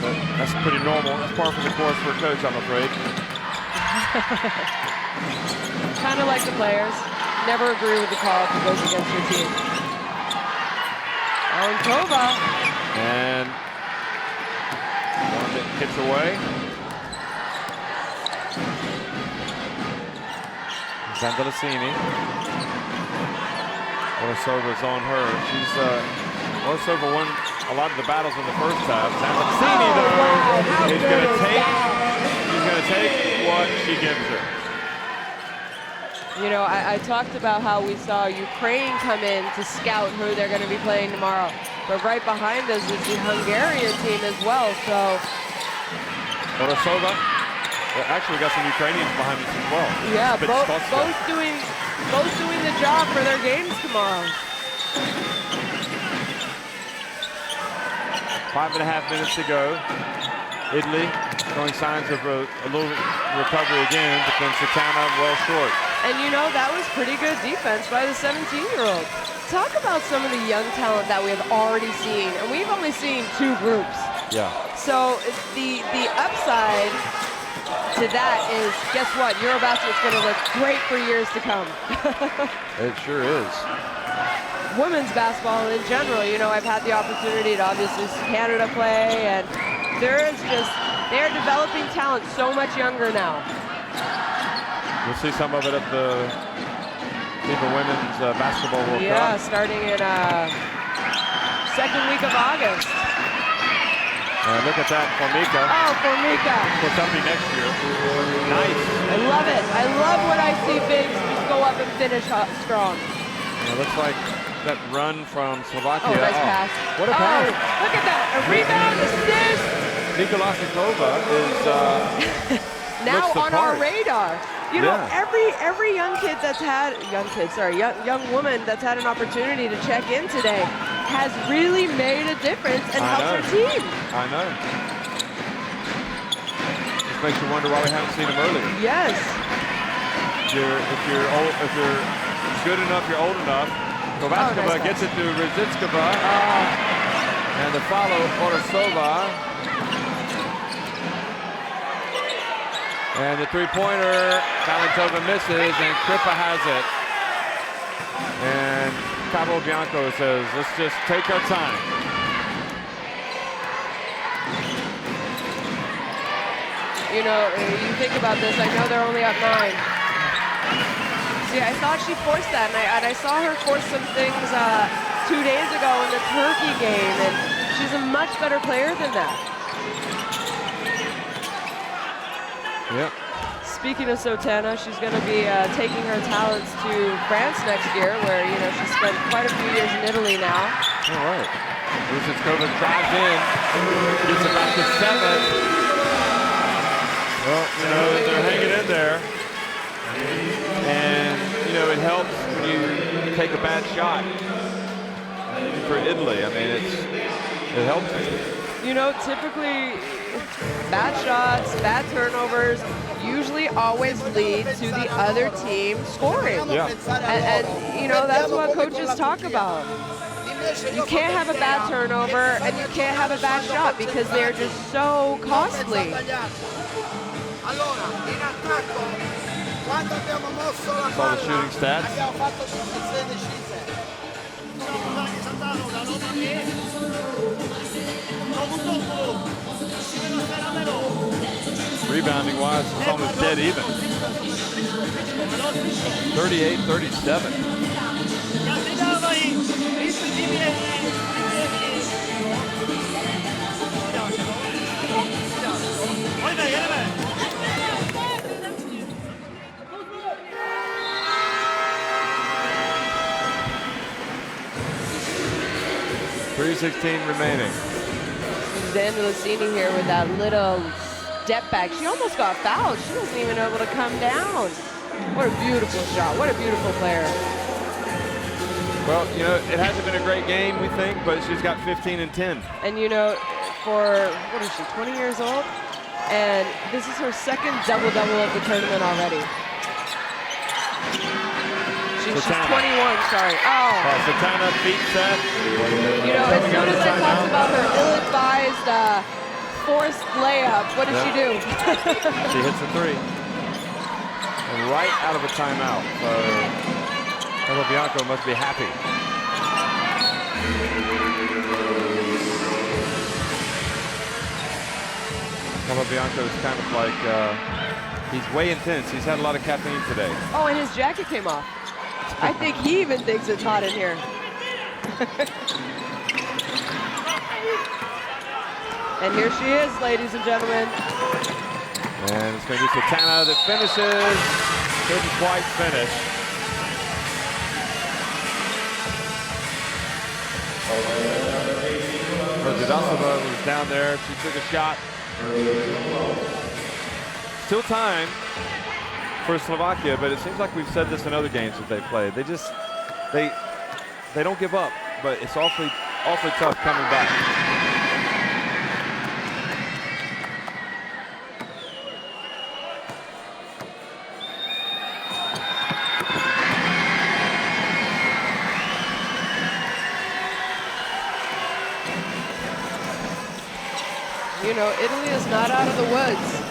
But that's pretty normal. That's par for the course for a coach, I'm afraid. Kind of like the players. Never agree with the call if it goes against your team. Tova. And one that hits away. Zandalasini. Orsova's on her. Orsova won a lot of the battles in the first half. Zandalasini, though, is going to take what she gives her. You know, I talked about how we saw Ukraine come in to scout who they're going to be playing tomorrow. But right behind us is the Hungarian team as well, so. Orsova. Actually, we got some Ukrainians behind us as well. Yeah, both doing the job for their games tomorrow. 5.5 minutes to go. Italy showing signs of a little recovery again, but then Satana well short. And you know, that was pretty good defense by the 17-year-old. Talk about some of the young talent that we have already seen, and we've only seen 2 groups. Yeah. So the upside to that is, guess what? EuroBasket's going to look great for years to come. It sure is. Women's basketball in general, you know, I've had the opportunity to obviously see Canada play, and there is just They are developing talent so much younger now. We'll see some of it at the FIBA Women's Basketball World Cup. Yeah, starting in second week of August. Look at that, Formica. Oh, Formica. For something next year. Nice. I love it. I love when I see bigs just go up and finish strong. It looks like that run from Slovakia. Oh, nice pass. What a pass. Look at that. A rebound, assist. Nikola Sikova is now looks the on our part. radar. You know, Yeah. every young kid that's had, young woman that's had an opportunity to check in today has really made a difference and helped her team. I know. Just makes you wonder why we haven't seen them earlier. Yes. If you're good enough, you're old enough. Kovačkova nice gets it to Rizitskova. And the follow, Orasova. And the three-pointer, Valentova misses, and Kripa has it. And Cabo Bianco says, let's just take our time. You know, you think about this, I know they're only up 9. See, I thought she forced that, and I saw her force some things 2 days ago in the Turkey game, and she's a much better player than that. Yep. Speaking of Sotana, she's going to be taking her talents to France next year, where, you know, she's spent quite a few years in Italy now. All right. Rizitskova drives in, gets it back to 7. Well, you know, they're hanging in there. And, you know, it helps when you take a bad shot for Italy. I mean, it helps. You know, typically bad shots, bad turnovers usually always lead to the other team scoring. Yeah. And you know, that's what coaches talk about. You can't have a bad turnover and you can't have a bad shot because they're just so costly. Saw the shooting stats. Rebounding wise, it's almost dead even. 38-37. .316 remaining. Zandalicini here with that little step back. She almost got fouled. She wasn't even able to come down. What a beautiful shot. What a beautiful player. Well, you know, it hasn't been a great game, we think, but she's got 15 and 10. And you know, for, what is she, 20 years old? And this is her second double-double of the tournament already. She's 21, sorry. Oh. Sotana beat Seth. You know, as soon as I talked about her ill-advised forced layup, what did she do? She hits a 3. And right out of a timeout. So Cabo Bianco must be happy. Cabo Bianco is kind of like, he's way intense. He's had a lot of caffeine today. Oh, and his jacket came off. I think he even thinks it's hot in here. And here she is, ladies and gentlemen. And it's going to be Sotana that finishes. Couldn't quite finish. Zadasova was down there. She took a shot. Still time for Slovakia, but it seems like we've said this in other games that they played. They just, they don't give up, but it's awfully tough coming back. You know, Italy is not out of the woods.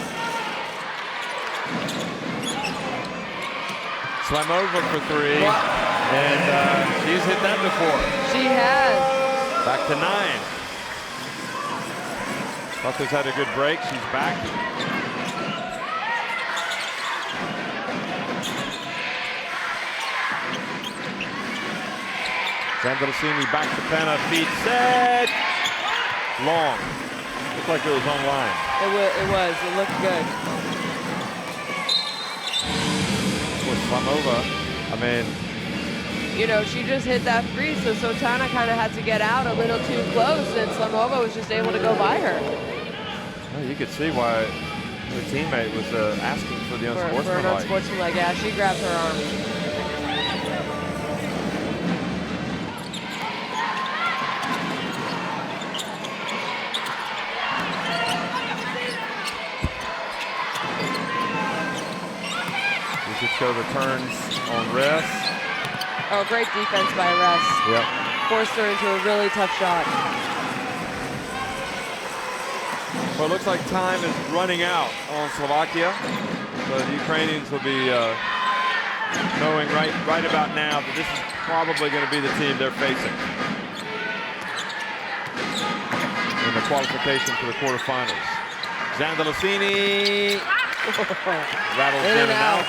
Slamova for 3, and she's hit that before. She has. Back to 9. Buckler's had a good break. She's back. Zandalosini back to Penna. Feed set. Long. Looked like it was online. It was. It looked good. With Slamova, I mean, you know, she just hit that free, so Sotana kind of had to get out a little too close, and Slamova was just able to go by her. Well, you could see why her teammate was asking for the unsportsmanlike. For an unsportsmanlike, yeah, she grabbed her arm. Yusuchkova turns on Ress. Oh, great defense by Ress. Yep. Forced her into a really tough shot. Well, it looks like time is running out on Slovakia. So the Ukrainians will be knowing right about now that this is probably going to be the team they're facing in the qualification for the quarterfinals. Zandalosini rattles in and out.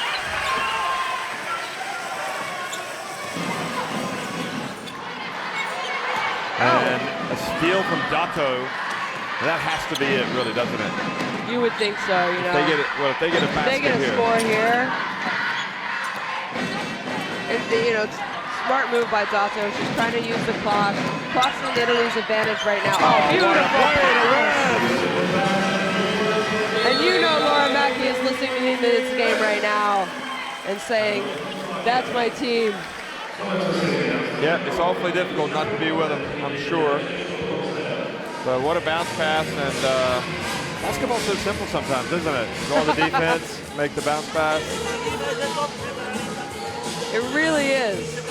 And a steal from Dato. That has to be it, really, doesn't it? You would think so, you know. If they get a basket here. They get a score here. And, you know, smart move by Dato. She's trying to use the clock. Clock's in Italy's advantage right now. Oh, beautiful. And you know Laura Mackey is listening to this game right now and saying, that's my team. Yeah, it's awfully difficult not to be with them, I'm sure. But what a bounce pass, and basketball's so simple sometimes, isn't it? Draw the defense, make the bounce pass. It really is.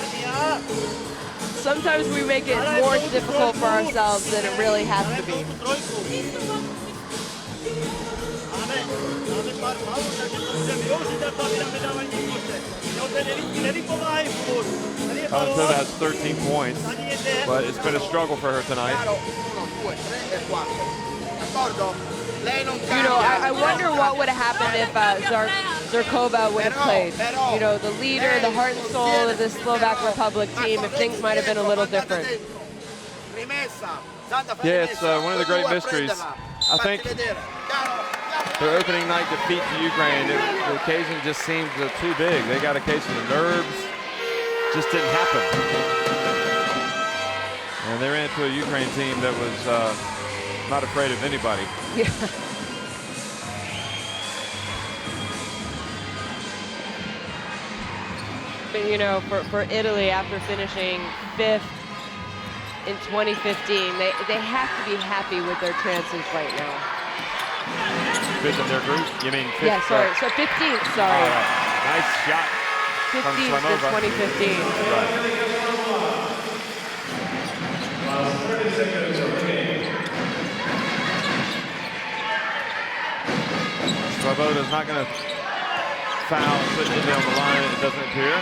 Sometimes we make it more difficult for ourselves than it really has to be. Valentina has 13 points, but it's been a struggle for her tonight. You know, I wonder what would have happened if Zurkova would have played. You know, the leader, the heart and soul of the Slovak Republic team, if things might have been a little different. Yeah, it's one of the great mysteries. I think their opening night defeat to Ukraine, the occasion just seemed too big. They got a case of the nerves. Just didn't happen. And they ran into a Ukraine team that was not afraid of anybody. Yeah. But you know, for Italy, after finishing 5th in 2015, they have to be happy with their chances right now. 5th in their group? You mean 5th? Yeah, sorry. So 15th, sorry. Nice shot. 15th in 2015. Right. Svoboda's not going to foul, put it on the line, it doesn't appear.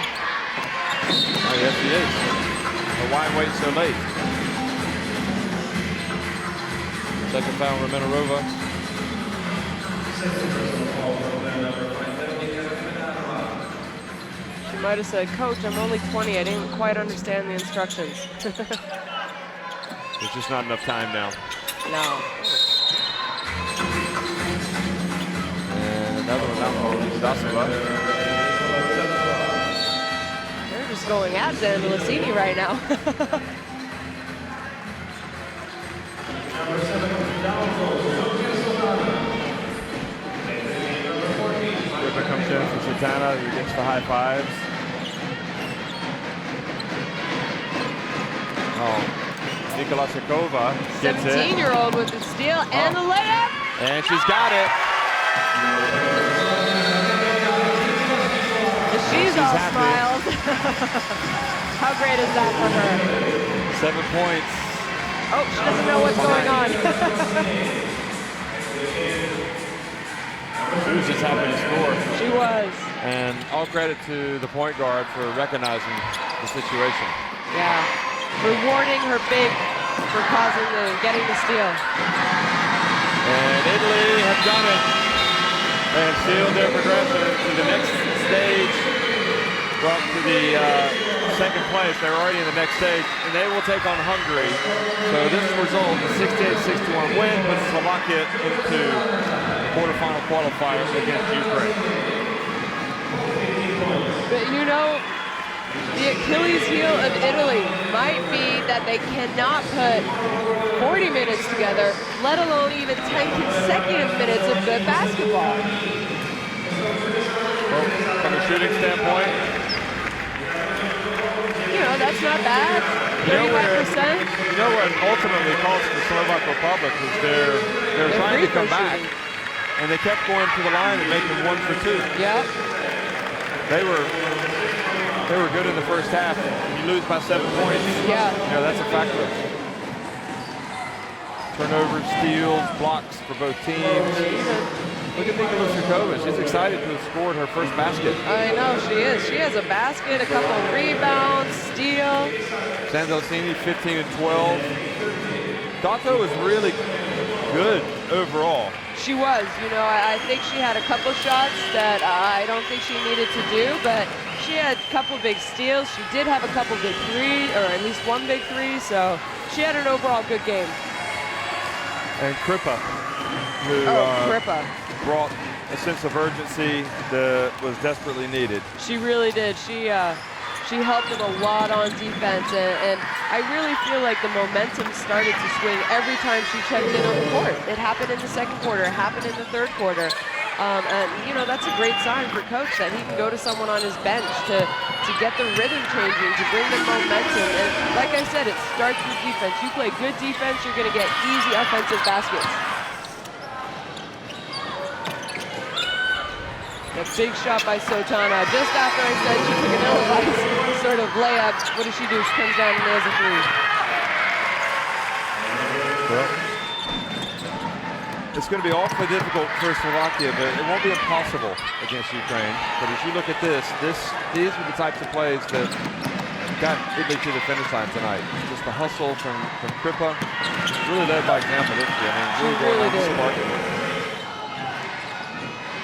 Oh, yes, he is. But why wait so late? Second foul, Romanova. She might have said, Coach, I'm only 20. I didn't quite understand the instructions. There's just not enough time now. No. And another one out, Dasova. They're just going at Zandalosini right now. Ripper comes in for Sotana, who gets the high fives. Oh. Nikolasakova gets it. 17-year-old with the steal and the layup. And she's got it. She's all happy. smiles. How great is that for her? 7 points. Oh, she doesn't know what's going on. She was just happy to score. She was. And all credit to the point guard for recognizing the situation. Yeah. Rewarding her big for getting the steal. And Italy have done it. They have sealed their progression to the next stage. Well, to the second place. They're already in the next stage, and they will take on Hungary. So this result, a 68-61 win, puts Slovakia into quarterfinal qualifiers against Ukraine. But you know, the Achilles heel of Italy might be that they cannot put 40 minutes together, let alone even 10 consecutive minutes of good basketball. Well, from a shooting standpoint, you know, that's not bad. 35%. You know what ultimately cost the Slovak Republic was they're trying to come back, and they kept going to the line and making 1 for 2. Yeah. They were good in the first half. You lose by 7 points. Yeah. You know, that's a factor. Turnovers, steals, blocks for both teams. Look at Nikola Sukova. She's excited to have scored her first basket. I know she is. She has a basket, a couple of rebounds, steals. Sandalcini 15 and 12. Dato was really good overall. She was. You know, I think she had a couple shots that I don't think she needed to do, but she had a couple big steals. She did have a couple big threes, or at least one big three, so she had an overall good game. And Kripa, who brought a sense of urgency that was desperately needed. She really did. She helped them a lot on defense, and I really feel like the momentum started to swing every time she checked in on the court. It happened in the second quarter, it happened in the third quarter. And, you know, that's a great sign for Coach that he can go to someone on his bench to get the rhythm changing, to bring the momentum. And like I said, it starts with defense. You play good defense, you're going to get easy offensive baskets. A big shot by Sotana. Just after I said she took an ill-advised sort of layup, what does she do? She comes down and nails a three. Well, it's going to be awfully difficult for Slovakia, but it won't be impossible against Ukraine. But as you look at these are the types of plays that got Italy to the finish line tonight. Just the hustle from Kripa. Really led by example this year. I mean, really did.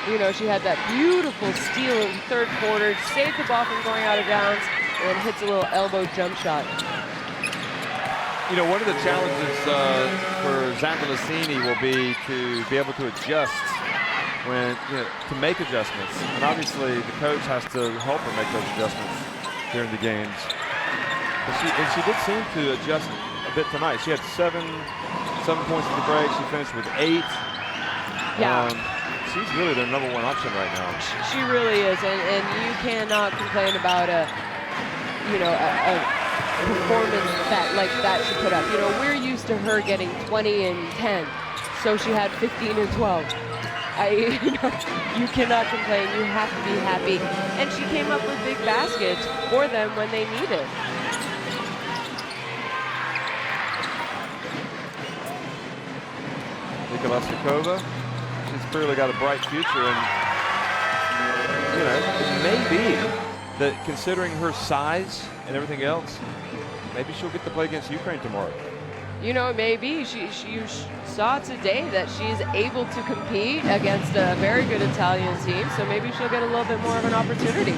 You know, she had that beautiful steal in the third quarter, saved the ball from going out of bounds, and hits a little elbow jump shot. You know, one of the challenges for Zandalicini will be to be able to adjust when, you know, to make adjustments. And obviously, the coach has to help her make those adjustments during the games. But she did seem to adjust a bit tonight. She had 7 points at the break. She finished with 8. Yeah. She's really their #1 option right now. She really is, and you cannot complain about a performance that she put up. You know, we're used to her getting 20 and 10, so she had 15 and 12. You cannot complain. You have to be happy, and she came up with big baskets for them when they needed. Nikola Sukova. She's clearly got a bright future, and you know, it may be that considering her size and everything else, maybe she'll get to play against Ukraine tomorrow. You know, maybe you saw today that she's able to compete against a very good Italian team, so maybe she'll get a little bit more of an opportunity.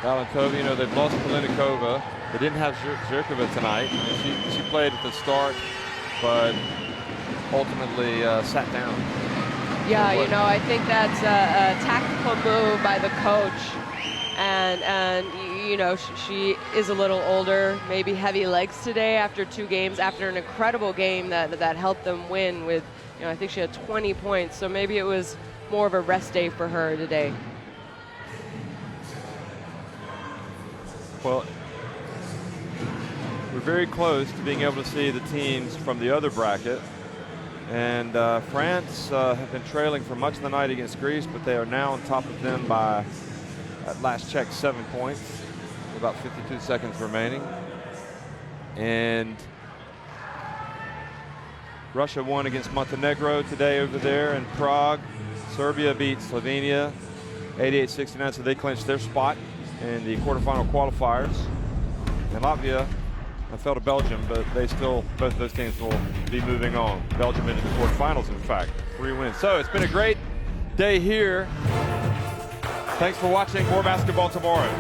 Valentova, you know, they've lost Polinikova. They didn't have Zhirkova tonight. She played at the start, but ultimately sat down. Yeah, you know, I think that's a tactical move by the coach. And you know, she is a little older, maybe heavy legs today after 2 games, after an incredible game that helped them win with, you know, I think she had 20 points. So maybe it was more of a rest day for her today. Well, we're very close to being able to see the teams from the other bracket. And France have been trailing for much of the night against Greece, but they are now on top of them by, at last check, 7 points. With about 52 seconds remaining. And Russia won against Montenegro today over there in Prague. Serbia beat Slovenia 88-69, so they clinched their spot in the quarterfinal qualifiers. And Latvia I fell to Belgium, but both of those teams will be moving on. Belgium into the quarterfinals, in fact, 3 wins. So it's been a great day here. Thanks for watching. More basketball tomorrow.